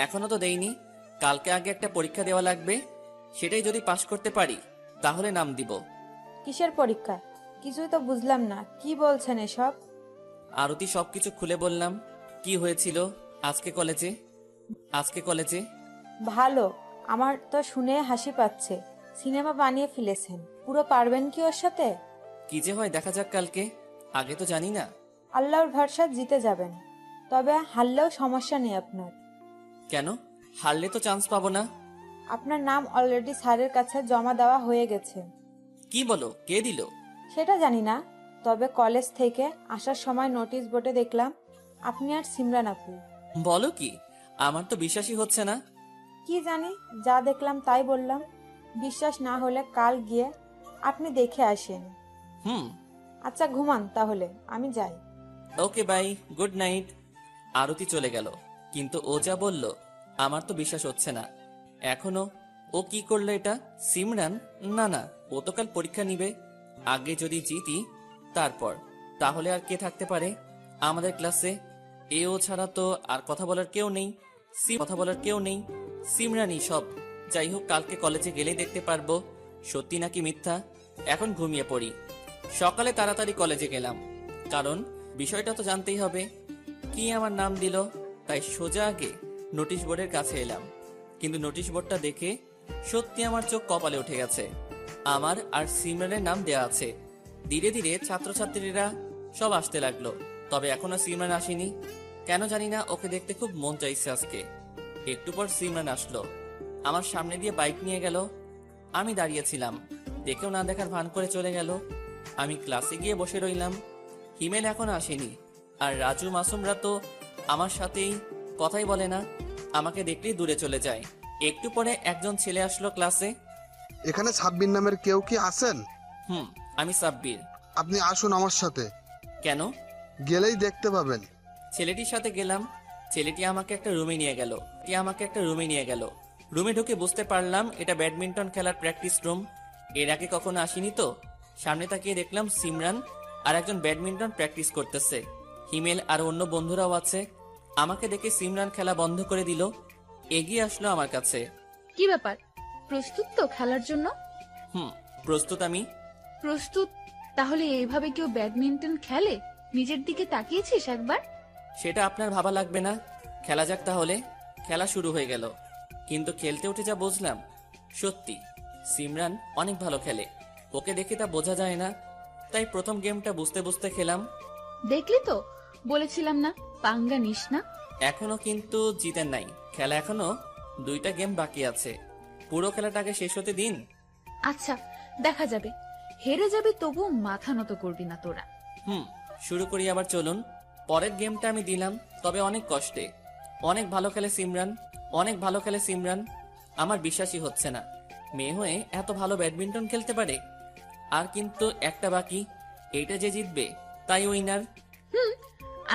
এখনো তো দেইনি। কালকে আগে একটা পরীক্ষা দেওয়া লাগবে, সেটাই যদি পাশ করতে পারি তাহলে নাম দিব। কিসের পরীক্ষা? কিছুই তো বুঝলাম না, কি বলছেন এসব? আরতি সবকিছু খুলে বললাম। কি হয়েছিল আজকে কলেজে? ভালো। আমার তো শুনে হাসি পাচ্ছে। সিনেমা বানিয়ে ফেলেছেন, পুরো পারবেন কি ওর সাথে? কি যে হয় দেখা যাক কালকে, আগে তো জানি না। আল্লাহর ভরসা জিতে যাবেন, তবে হারলেও সমস্যা নেই আপনার। কেন, হারলে তো চান্স পাবো না? আপনার নাম অলরেডি স্যারের কাছে জমা দেওয়া হয়ে গেছে। কি বলো, কে দিল? সেটা জানি না, তবে কলেজ থেকে আসার সময় নোটিশ বোর্ডে দেখলাম আপনি আর সিমরান আপু। বলো কি? আমার তো বিশ্বাসই হচ্ছে না। কি জানি, যা দেখলাম তাই বললাম। বিশ্বাস না হলে কাল গিয়ে আপনি দেখে আসেন। হুম। আচ্ছা ঘুমান তাহলে, আমি যাই। Okay bye, good night. Arati চলে গেল, কিন্তু ও যা বলল আমার তো বিশ্বাস হচ্ছে না এখনো। ও কি করলো এটা? সিমরান? না না, ও তো কাল পরীক্ষা নিবে। আগে যদি জিতি তারপর। তাহলে আর কে থাকতে পারে আমাদের ক্লাসে? এ ও ছাড়া তো আর কথা বলার কেউ নেই। কথা বলার কেউ নেই, সিমরানই সব। যাই হোক, কালকে কলেজে গেলেই দেখতে পারবো সত্যি নাকি মিথ্যা। এখন ঘুমিয়ে পড়ি। সকালে তাড়াতাড়ি কলেজে গেলাম, কারণ বিষয়টা তো জানতেই হবে। কি আমার নাম দিল, তাই সোজা আগে নোটিশ বোর্ডের কাছে এলাম। কিন্তু নোটিশ বোর্ডটা দেখে সত্যি আমার চোখ কপালে উঠে গেছে। আমার আর সিমরানের নাম দেয়া আছে। ধীরে ধীরে ছাত্রছাত্রীরা সব আসতে লাগলো, তবে এখনো সিমরান আসেনি। কেন জানি না, ওকে দেখতে খুব মন চাইছে আজকে। একটু পর সিমরান আসলো, আমার সামনে দিয়ে বাইক নিয়ে গেল। আমি দাঁড়িয়েছিলাম, দেখেও না দেখার ভান করে চলে গেল। আমি ক্লাসে গিয়ে বসে রইলাম। হিমেল এখন আসেনি, আর রাজু মাসুমরা তো আমার সাথেই কথাই বলে না, আমাকে দেখলেই দূরে চলে যায়। একটু পরে একজন ছেলে আসলো ক্লাসে। এখানে সাব্বির নামের কেউ কি আছেন? আমি সাব্বির। আপনি আসুন আমার সাথে, কেন? গেলেই দেখতে পাবেন। ছেলেটির সাথে গেলাম। ছেলেটি আমাকে একটা রুমে নিয়ে গেল। রুমে ঢুকে বুঝতে পারলাম এটা ব্যাডমিন্টন খেলার প্র্যাকটিস রুম। এর আগে কখনো আসিনি তো। সামনে তাকিয়ে দেখলাম সিমরান আর একজন ব্যাডমিন্টন প্র্যাকটিস করতেছে। হিমেল আর অন্য বন্ধুরাও আছে। আমাকে দেখে সিমরান খেলা বন্ধ করে দিল, এগিয়ে আসলো আমার কাছে। কি ব্যাপার, প্রস্তুত তো খেলার জন্য? প্রস্তুত আমি। প্রস্তুত? তাহলে এইভাবে কেউ ব্যাডমিন্টন খেলে? নিজের দিকে তাকিয়েছিস একবার? সেটা আপনার ভাবা লাগবে না, খেলা যাক তাহলে। খেলা শুরু হয়ে গেল, কিন্তু খেলতে উঠে যা বুঝলাম, সত্যি সিমরান অনেক ভালো খেলে। ওকে দেখে তা বোঝা যায় না, তাই প্রথম গেমটা বুঝতে বুঝতে খেলাম। দেখলি তো, বলেছিলাম না পাঙ্গা নিস না। এখনো কিন্তু জিতেন নাই, খেলা এখনো 2টা গেম বাকি আছে। পুরো খেলাটাকে শেষ হতে দিন। আচ্ছা, দেখা যাবে। হেরে যাবে তবু মাথা নত করবি না তোরা। শুরু করি আবার, চলুন। পরের গেমটা আমি দিলাম, তবে অনেক কষ্টে। অনেক ভালো খেলে সিমরান। আমার বিশ্বাসই হচ্ছে না, মেয়ে হয়ে এত ভালো ব্যাডমিন্টন খেলতে পারে। আর কিন্তু একটা বাকি, এইটা যে জিতবে তাই উইনার।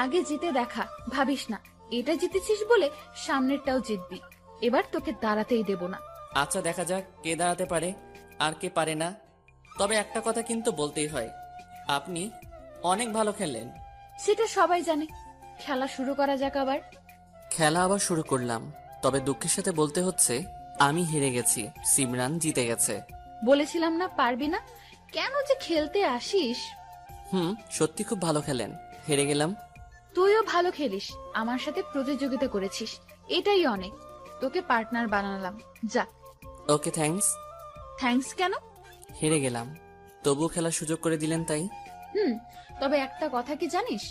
আগে জিতে দেখা, ভাবিস না এটা জিতেছিস বলে সামনেরটাও জিতবি। এবার তোকে দাঁড়াতেই দেব না। আচ্ছা, দেখা যাক কে দাঁড়াতে পারে আর কে পারে না। তবে একটা কথা কিন্তু বলতেই হয়, আপনি অনেক ভালো খেললেন। সেটা সবাই জানে। খেলা শুরু করা যাক আবার। খেলা আবার শুরু করলাম, তবে দুঃখের সাথে বলতে হচ্ছে আমি হেরে গেছি, সিমরান জিতে গেছে। বলেছিলাম না পারবি না, কেন যে খেলতে আসিস। সত্যি খুব ভালো খেলেন, হেরে গেলাম। তুইও ভালো খেলিস, আমার সাথে প্রতিযোগিতা করেছিস, এটাই অনেক। তোকে পার্টনার বানালাম, যা। ওকে, থ্যাঙ্কস। থ্যাঙ্কস কেন? হেরে গেলাম, তবুও খেলার সুযোগ করে দিলেন তাই। তবে একটা কথা কি জানিস,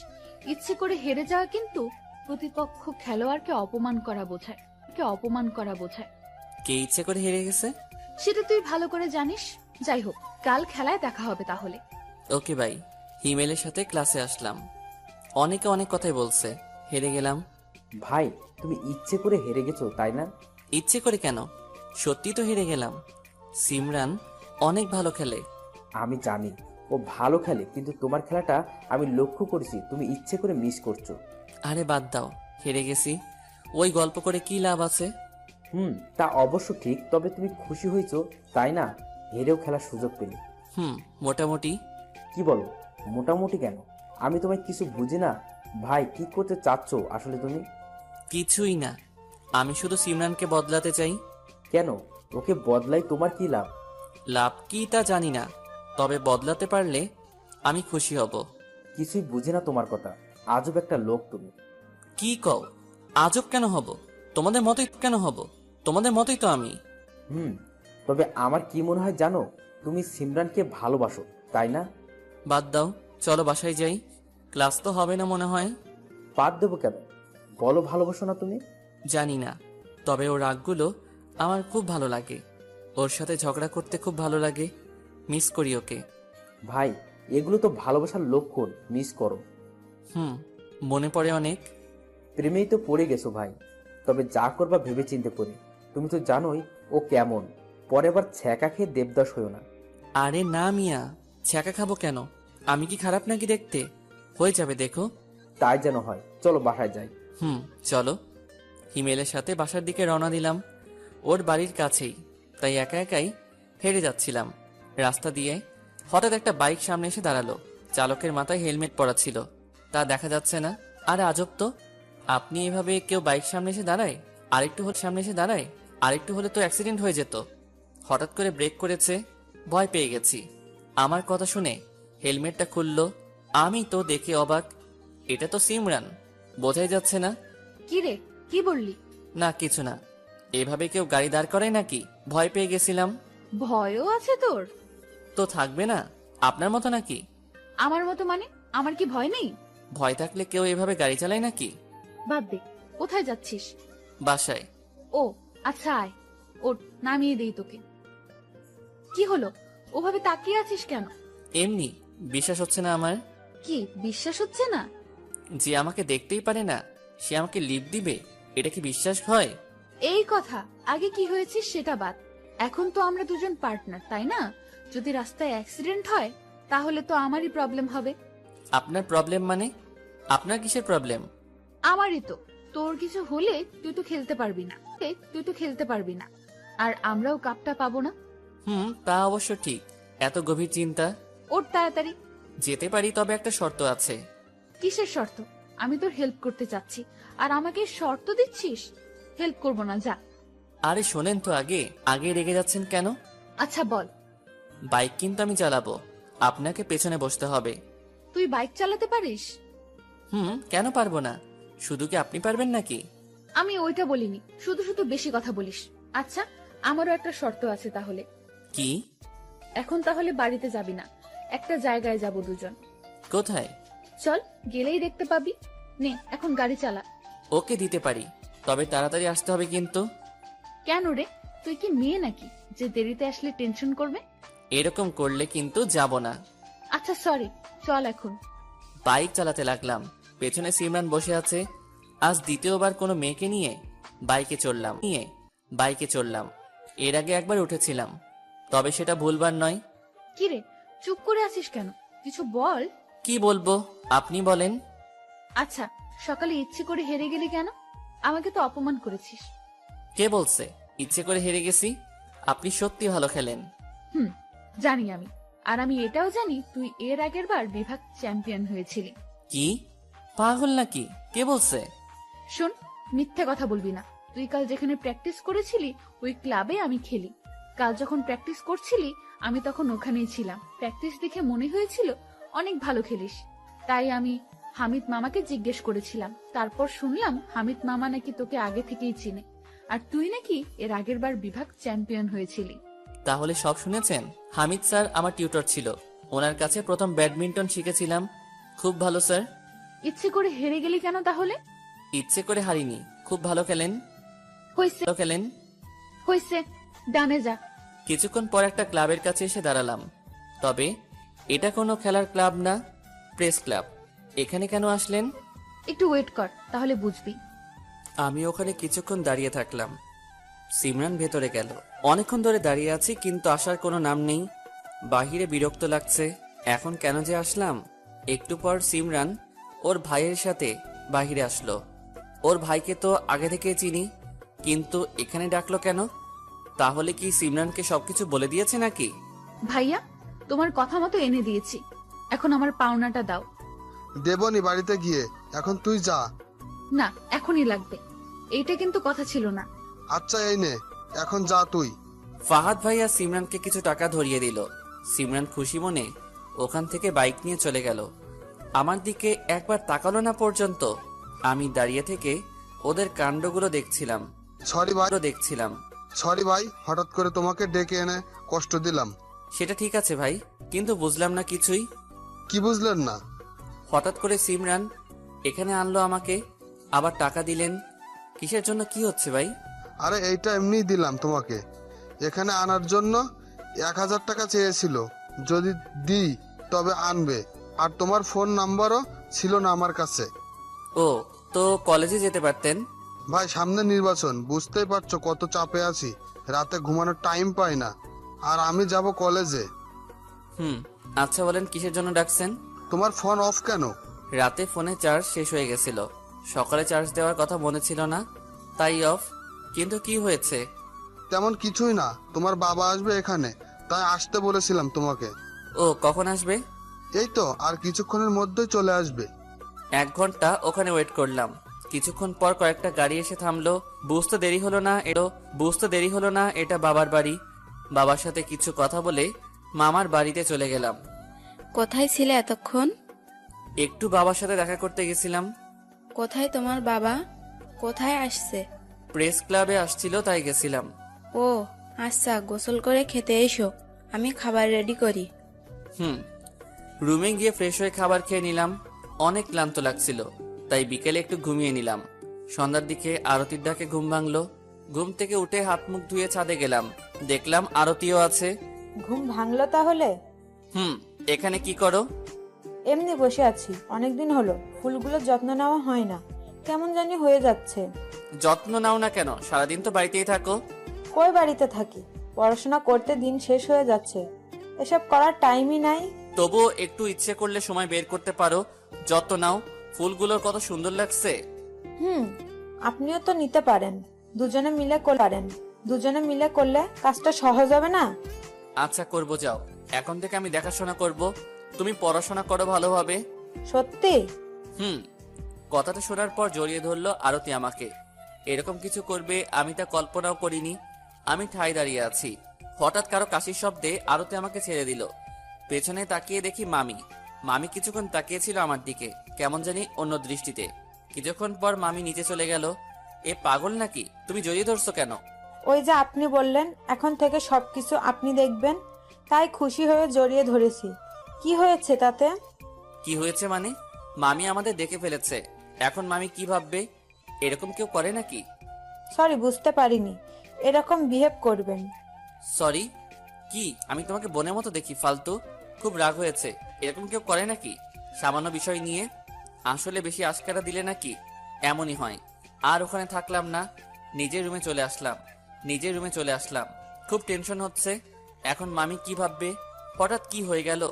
ইচ্ছে করে হেরে যাওয়া কিন্তু প্রতিপক্ষ খেলোয়াড়কে অপমান করা বোঝায়। কে ইচ্ছে করে হেরে গেছে সেটা তুই ভালো করে জানিস। যাই হোক, কাল খেলায় দেখা হবে তাহলে। Okay bye. হিমেলের সাথে ক্লাসে আসলাম, অনেকে অনেক কথাই বলছে, হেরে গেলাম। ভাই, তুমি ইচ্ছে করে হেরে গেছো তাই না? ইচ্ছে করে কেন, সত্যি তো হেরে গেলাম। সিমরান অনেক ভালো খেলে। আমি জানি ও ভালো খেলে, কিন্তু তোমার খেলাটা আমি লক্ষ্য করেছি তুমি ইচ্ছে করে মিস করছো। আরে বাদ দাও, হেরে গেছি, ওই গল্প করে কি লাভ আছে? তা অবশ্য ঠিক, তবে তুমি খুশি হয়েছো তাই না, হেরেও খেলার সুযোগ পেলে? মোটামুটি। কি বলো মোটামুটি কেন? আমি তোমায় কিছু বুঝি না। ভাই, কি করতে চাচ্ছ আসলে তুমি? কিছুই না, আমি শুধু সিমরানকে বদলাতে চাই। কেন? ওকে বদলাই তোমার কি লাভ? লাভ কি তা জানি না, তবে বদলাতে পারলে আমি খুশি হব। কিছুই বুঝি না তোমার কথা, আজব একটা লোক তুমি। কি কও? আজব কেন হব? তোমাদের মতোই কেন হব? তোমাদের মতোই তো আমি। তবে আমার কি মনে হয় জানো, তুমি সিমরানকে ভালোবাসো তাই না? বাদ দাও, চলো বাসায় যাই, ক্লাস তো হবে না মনে হয়। বাদ দেবো কেন? বলো ভালোবাসো না তুমি? জানি না, তবে ও রাগগুলো আমার খুব ভালো লাগে, ওর সাথে ঝগড়া করতে খুব ভালো লাগে, মিস করি ওকে। ভাই, এগুলো তো ভালোবাসার লক্ষণ, মিস করো। হুম, মনে পড়ে অনেক। প্রেমেই তো পড়ে গেছো ভাই, তবে যা করবা ভেবে চিনতে করি। তুমি তো জানোই ও কেমন, পরে আবার ছ্যাঁকা খেয়ে দেবদাস হইও না। আরে না মিয়া, ছ্যাঁকা খাবো কেন? আমি কি খারাপ নাকি দেখতে? হয়ে যাবে দেখো। তাই যেন হয়, চলো বাসায় যাই। চলো। হিমেলের সাথে বাসার দিকে রওনা দিলাম। ওর বাড়ির কাছেই, তাই একা একাই হেঁটে যাচ্ছিলাম। রাস্তা দিয়ে হঠাৎ একটা বাইক সামনে এসে দাঁড়ালো। চালকের মাথায় হেলমেট পরা ছিল, তা দেখা যাচ্ছে না। আরে আজব তো, আপনি এভাবে কেউ বাইক সামনে এসে দাঁড়ায়? আরেকটু হলে তো অ্যাক্সিডেন্ট হয়ে যেত। হঠাৎ করে ব্রেক করেছে, ভয় পেয়ে গেছি। আমার কথা শুনে হেলমেটটা খুললো। আমি তো দেখে অবাক, এটা তো সিমরান, বোঝাই যাচ্ছে না। কি রে, কি বললি? না কিছু না, এভাবে কেউ গাড়ি দাঁড় করায় নাকি? ভয় পেয়ে গেছিলাম। ভয়ও আছে তোর? তো থাকবে না, আপনার মতো নাকি? আমার মতো মানে? আমার কি ভয় নেই? ভয় থাকলে কেউ এভাবে গাড়ি চালায় নাকি? বাদ দে, কোথায় যাচ্ছিস? বাসায়। ও আচ্ছা, আয়, ওঠ, নামিয়ে দেই তোকে। কি হলো, ওভাবে তাকিয়ে আছিস কেন? এমনি, বিশ্বাস হচ্ছে না আমার। কি বিশ্বাস হচ্ছে না? যে আমাকে দেখতেই পারে না, সে আমাকে লিফট দিবে, এটা কি বিশ্বাস হয়? এই কথা, আগে কি হয়েছিস সেটা বাদ। এখন তো আমরা দুজন পার্টনার, তাই না? যদি রাস্তায় অ্যাক্সিডেন্ট হয় তাহলে তো আমারই প্রবলেম হবে। আপনার প্রবলেম মানে? আপনার কিসের প্রবলেম? আমারই তো। তোর কিছু হলে তুই তো খেলতে পারবি না, আর আমরাও কাপটা পাবো না। তা অবশ্য ঠিক। এত গভীর চিন্তা। ওর তাড়াতাড়ি। যেতে পারি, তবে একটা শর্ত আছে। কিসের শর্ত? আমি তোর হেল্প করতে চাচ্ছি, আর আমাকে শর্ত দিচ্ছিস? হেল্প করবো না, যা। আরে শোনেন তো, আগে রেগে যাচ্ছেন কেন? আচ্ছা বল। বাইক কিন্তু আমি চালাবো, আপনাকে পেছনে বসতে হবে। তুই বাইক চালাতে পারিস? কেন পারবো না? শুধু কি আপনি পারবেন নাকি? আমি ওইটা বলিনি, শুধু শুধু বেশি কথা বলিস। আচ্ছা, আমারও একটা শর্ত আছে তাহলে। কি? এখন তাহলে বাড়িতে যাবি না, একটা জায়গায় যাব দুজন। কোথায়? চল, গেলেই দেখতে পাবি। নে, এখন গাড়ি চালা। ওকে দিতে পারি, তবে তাড়াতাড়ি আসতে হবে কিন্তু। কেন রে, তুই কি মেয়ে নাকি যে দেরিতে আসলে টেনশন করবে? এরকম করলে কিন্তু যাব না। আচ্ছা সরি, চল এখন। বাইক চালাতে লাগলাম, পেছনে সিমরান বসে আছে। আজ দ্বিতীয়বার কোনো মেয়েকে নিয়ে বাইকে চড়লাম। এর আগে একবার উঠেছিলাম, তবে সেটা ভুলবার নয়। কি রে, চুপ করে আছিস কেন? কিছু বল। কি বলবো, আপনি বলেন। আচ্ছা, সকালে ইচ্ছে করে হেরে গেলি কেন? আমাকে তো অপমান করেছিস। কে বলছে ইচ্ছে করে হেরে গেছি? আপনি সত্যি ভালো খেলেন। জানি আমি, আর আমি এটাও জানি তুই এর আগের বার বিভাগ চ্যাম্পিয়ন হয়েছিলি। কি পাগল নাকি? কে বলছে? শোন, মিথ্যে কথা বলবি না। তুই কাল যেখানে প্র্যাকটিস করেছিলি ওই ক্লাবে আমি খেলি। কাল যখন প্র্যাকটিস করছিলি আমি তখন ওখানেই ছিলাম। প্র্যাকটিস দেখে মনে হয়েছিল অনেক ভালো খেলিস, তাই আমি হামিদ মামাকে জিজ্ঞেস করেছিলাম। তারপর শুনলাম হামিদ মামা নাকি তোকে আগে থেকেই চিনে, আর তুই নাকি এর আগের বার বিভাগ চ্যাম্পিয়ন হয়েছিলি। তাহলে সব শুনেছেন? হামিদ স্যার আমার টিউটর ছিল, ওনার কাছে প্রথম ব্যাডমিন্টন শিখেছিলাম। খুব ভালো স্যার। ইচ্ছে করে হেরে গেলি কেন তাহলে? ইচ্ছে করে হারিনি, খুব ভালো খেলেন। হইছে, ডানে যা। কিছুক্ষণ পর একটা ক্লাবের কাছে এসে দাঁড়ালাম। তবে এটা কোনো খেলার ক্লাব না, প্রেস ক্লাব। এখানে কেন আসলেন? একটু ওয়েট কর, তাহলে বুঝবি। আমি ওখানে কিছুক্ষণ দাঁড়িয়ে থাকলাম। সিমরান ভেতরে গেল। অনেকক্ষণ ধরে দাঁড়িয়ে আছি, কিন্তু আসার কোনো নাম নেই। বাহিরে বিরক্ত লাগছে, এখন কেন যে আসলাম। একটু পর সিমরান ওর ভাইয়ের সাথে বাহিরে আসলো। ওর ভাইকে তো আগে থেকে চিনি, কিন্তু এখানে ডাকলো কেন? তাহলে কি সিমরানকে সবকিছু বলে দিয়েছে নাকি? ভাইয়া, তোমার কথা মতো এনে দিয়েছি, এখন আমার পাওনাটা দাও। দেবনি বাড়িতে গিয়ে, এখন তুই যা। না, এখনই লাগবে। এইটা কিন্তু কথা ছিল না। আচ্ছা এই নে, এখন যা তুই। ফাহাদ ভাইয়া সিমরানকে কিছু টাকা ধরিয়ে দিল। সিমরান খুশি মনে ওখান থেকে বাইক নিয়ে চলে গেল। আমার দিকে একবার তাকালো না পর্যন্ত। আমি দাঁড়িয়ে থেকে ওদের কাণ্ডগুলো দেখছিলাম। সরি ভাই, হঠাৎ করে তোমাকে ডেকে এনে কষ্ট দিলাম। সেটা ঠিক আছে ভাই, কিন্তু বুঝলাম না কিছুই। কি বুঝলেন না? হঠাৎ করে সিমরান এখানে আনলো আমাকে, আবার টাকা দিলেন কিসের জন্য? কি হচ্ছে ভাই? আরে এইটা এমনিই দিলাম তোমাকে, এখানে আনার জন্য 1000 টাকা চেয়েছিল, যদি দিই তবে আনবে। আর তোমার ফোন নাম্বারও ছিল না আমার কাছে। ও, তো কলেজে যেতে পারতেন। ভাই সামনে নির্বাচন, বুঝতেই পারছো কত চাপে আছি, রাতে ঘুমানোর টাইম পাই না, আর আমি যাব কলেজে। আচ্ছা বলেন, কিসের জন্য ডাকছেন? তোমার ফোন অফ কেন? রাতে ফোনে চার্জ শেষ হয়ে গেছিল, সকালে চার্জ দেওয়ার কথা মনে ছিল না, তাই অফ। কিন্তু কি হয়েছে? তেমন কিছুই না, তোমার বাবা আসবে এখানে, তাই আসতে বলেছিলাম তোমাকে। ও, কখন আসবে? এই তো আর কিছুক্ষণের মধ্যেই চলে আসবে। 1 ঘন্টা ওখানে ওয়েট করলাম। কিছুক্ষণ পর কয়েকটা গাড়ি এসে থামলো। বুঝতে দেরি হলো না এটা বাবার বাড়ি। বাবার সাথে কিছু কথা বলে মামার বাড়িতে চলে গেলাম। কোথায় ছিলে এতক্ষণ? একটু বাবার সাথে দেখা করতে গেছিলাম। কোথায় তোমার বাবা? কোথায় আসছে? প্রেস ক্লাবে আসছিল, তাই গেছিলাম। ও আচ্ছা, গোসল করে খেতে এসো, আমি খাবার রেডি করি। রুমে গিয়ে ফ্রেশ হয়ে খাবার খেয়ে নিলাম। অনেক ক্লান্ত লাগছিল, তাই বিকেলে একটু ঘুমিয়ে নিলাম। সন্ধ্যার দিকে আরতির ডাকে ঘুম ভাঙলো। ঘুম থেকে উঠে হাত মুখ ধুয়ে ছাদে গেলাম, দেখলাম আরতিও আছে। ঘুম ভাঙলো তাহলে? এখানে কি করো? এমনি বসে আছি, অনেকদিন হলো ফুলগুলোর যত্ন নেওয়া হয় না, কেমন জানি হয়ে যাচ্ছে। যত্ন নাও না কেন? সারাদিন তো বাড়িতেই থাকো। কই বাড়িতে থাকি, পড়াশোনা করতে দিন শেষ হয়ে যাচ্ছে, এসব করার টাইমই নাই। তবুও একটু ইচ্ছে করলে সময় বের করতে পারো, যত্ন নাও। ফুলগুলোর কত সুন্দর লাগছে। আপনিও তো নিতে পারেন, দুজনে মিলে করলে কাজটা সহজ হবে না? আচ্ছা করবো, যাও। এখন থেকে আমি দেখাশোনা করব, তুমি পড়াশোনা করো ভালোভাবে। সত্যি? কথাটা শোনার পর জড়িয়ে ধরলো আরতি আমাকে। এরকম কিছু করবে আমি তা কল্পনাও করিনি। আমি ঠায় দাঁড়িয়ে আছি, হঠাৎ কারো কাশির শব্দে আরতি আমাকে ছেড়ে দিল। পেছনে তাকিয়ে দেখি মামি কিছুক্ষণ তাকিয়েছিল আমার দিকে, কেমন জানি অন্য দৃষ্টিতে। কিছুক্ষণ পর মামি নিচে চলে গেল। এ পাগল নাকি? তুমি জড়িয়ে ধরছো কেন? ওই যে আপনি বললেন এখন থেকে সবকিছু আপনি দেখবেন, তাই খুশি হয়ে জড়িয়ে ধরেছি। কি হয়েছে তাতে? কি হয়েছে মানে? মামি আমাদের দেখে ফেলেছে, এখন মামি কি ভাববে? এরকম কেউ করে নাকি? সরি, বুঝতে পারিনি এরকম বিহেভ করবেন। সরি? কি আমি তোমাকে বোনের মতো দেখি? ফালতু। খুব রাগ হয়েছে। এরকম কেউ করে নাকি সামান্য বিষয় নিয়ে? আসলে বেশি আশকারা দিলে নাকি এমনই হয়। আর ওখানে থাকলাম না, নিজের রুমে চলে আসলাম। খুব টেনশন হচ্ছে, এখন মামি কি ভাববে? হঠাৎ কি হয়ে গেল?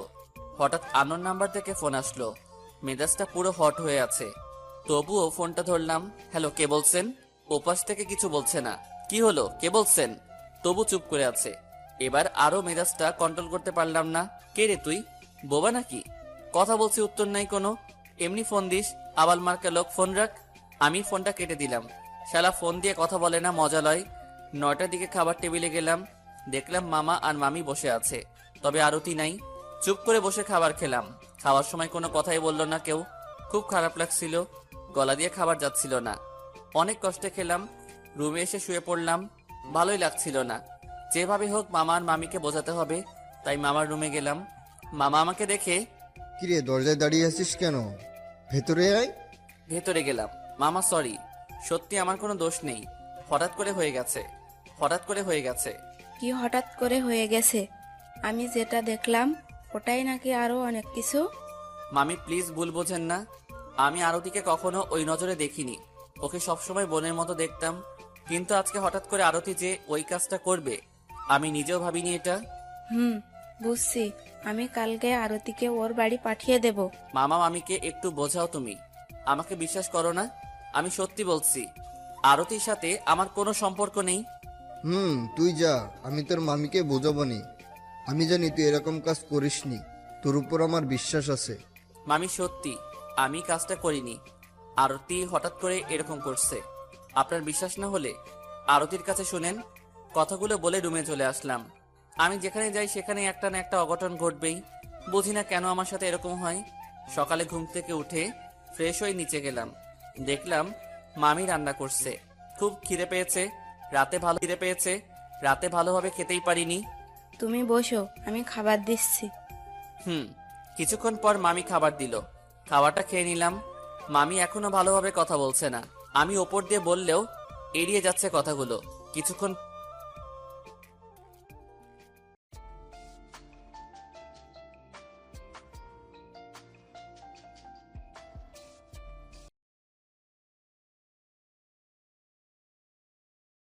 হঠাৎ আননোন নাম্বার থেকে ফোন আসলো। মেজাজটা পুরো হট হয়ে আছে, তবুও ফোনটা ধরলাম। হ্যালো, কে বলছেন? ওপাশ থেকে কিছু বলছে না। কি হলো, কে বলছেন? তবু চুপ করে আছে। এবার আরো মেজাজটা কন্ট্রোল করতে পারলাম না। কে রে তুই, বোবা নাকি? কথা বলছি, উত্তর নাই কোনো। এমনি ফোন দিস, আবাল মার্কা লোক, ফোন রাখ। আমি ফোনটা কেটে দিলাম। শালা ফোন দিয়ে কথা বলে না, মজা লয়। 9টার দিকে খাবার টেবিলে গেলাম, দেখলাম মামা আর মামি বসে আছে, তবে আরতি নাই। চুপ করে বসে খাবার খেলাম। খাওয়ার সময় কোনো কথাই বললো না কেউ। খুব খারাপ লাগছিল, গলা দিয়ে খাবার যাচ্ছিল না। অনেক কষ্টে খেলাম। রুমে এসে শুয়ে পড়লাম। ভালোই লাগছিল না। যেভাবে হোক মামা আর মামিকে বোঝাতে হবে, তাই মামার রুমে গেলাম। মামা আমাকে দেখে, কিরে দরজায় দাঁড়িয়ে আছিস কেন, ভেতরে আয়। ভেতরে গেলাম। মামা সরি, সত্যি আমার কোনো দোষ নেই, হঠাৎ করে হয়ে গেছে। কি হঠাৎ করে হয়ে গেছে? আমি যেটা দেখলাম ওটাই নাকি আরো অনেক কিছু? মামি প্লিজ ভুল বোঝেন না, আমি আরতিকে কখনো ওই নজরে দেখিনি। ওকে সবসময় বোনের মতো দেখতাম, কিন্তু আজকে হঠাৎ করে আরতি যে ওই কাজটা করবে আমি নিজেও ভাবিনি এটা। বুঝছি, আমি কালকে আরতিকে ওর বাড়ি পাঠিয়ে দেব। মামা মামিকে একটু বোঝাও, তুমি আমাকে বিশ্বাস করো না? আমি সত্যি বলছি, আরতির সাথে আমার কোনো সম্পর্ক নেই। তুই যা, আমি তোর মামিকে বোঝাবো নি। আমি জানি তুই এরকম কাজ করিসনি, তোর উপর আমার বিশ্বাস আছে। মামি সত্যি আমি কাজটা করিনি, আরতি হঠাৎ করে এরকম করছে। আপনার বিশ্বাস না হলে আরতির কাছে শুনেন। কথাগুলো বলে রুমে চলে আসলাম। আমি যেখানে যাই সেখানে একটা না একটা অঘটন ঘটবেই, বুঝি না কেন আমার সাথে এরকম হয়। সকালে ঘুম থেকে উঠে ফ্রেশ হয়ে নিচে গেলাম, দেখলাম মামি রান্না করছে। খুব খিদে পেয়েছে, রাতে ভালোভাবে খেতেই পারিনি। তুমি বসো, আমি খাবার দিচ্ছি। কিছুক্ষণ পর মামি খাবার দিল, খাবারটা খেয়ে নিলাম। মামি এখনো ভালোভাবে কথা বলছে না। আমি ওপর দিয়ে বললেও এড়িয়ে যাচ্ছে কথাগুলো। কিছুক্ষণ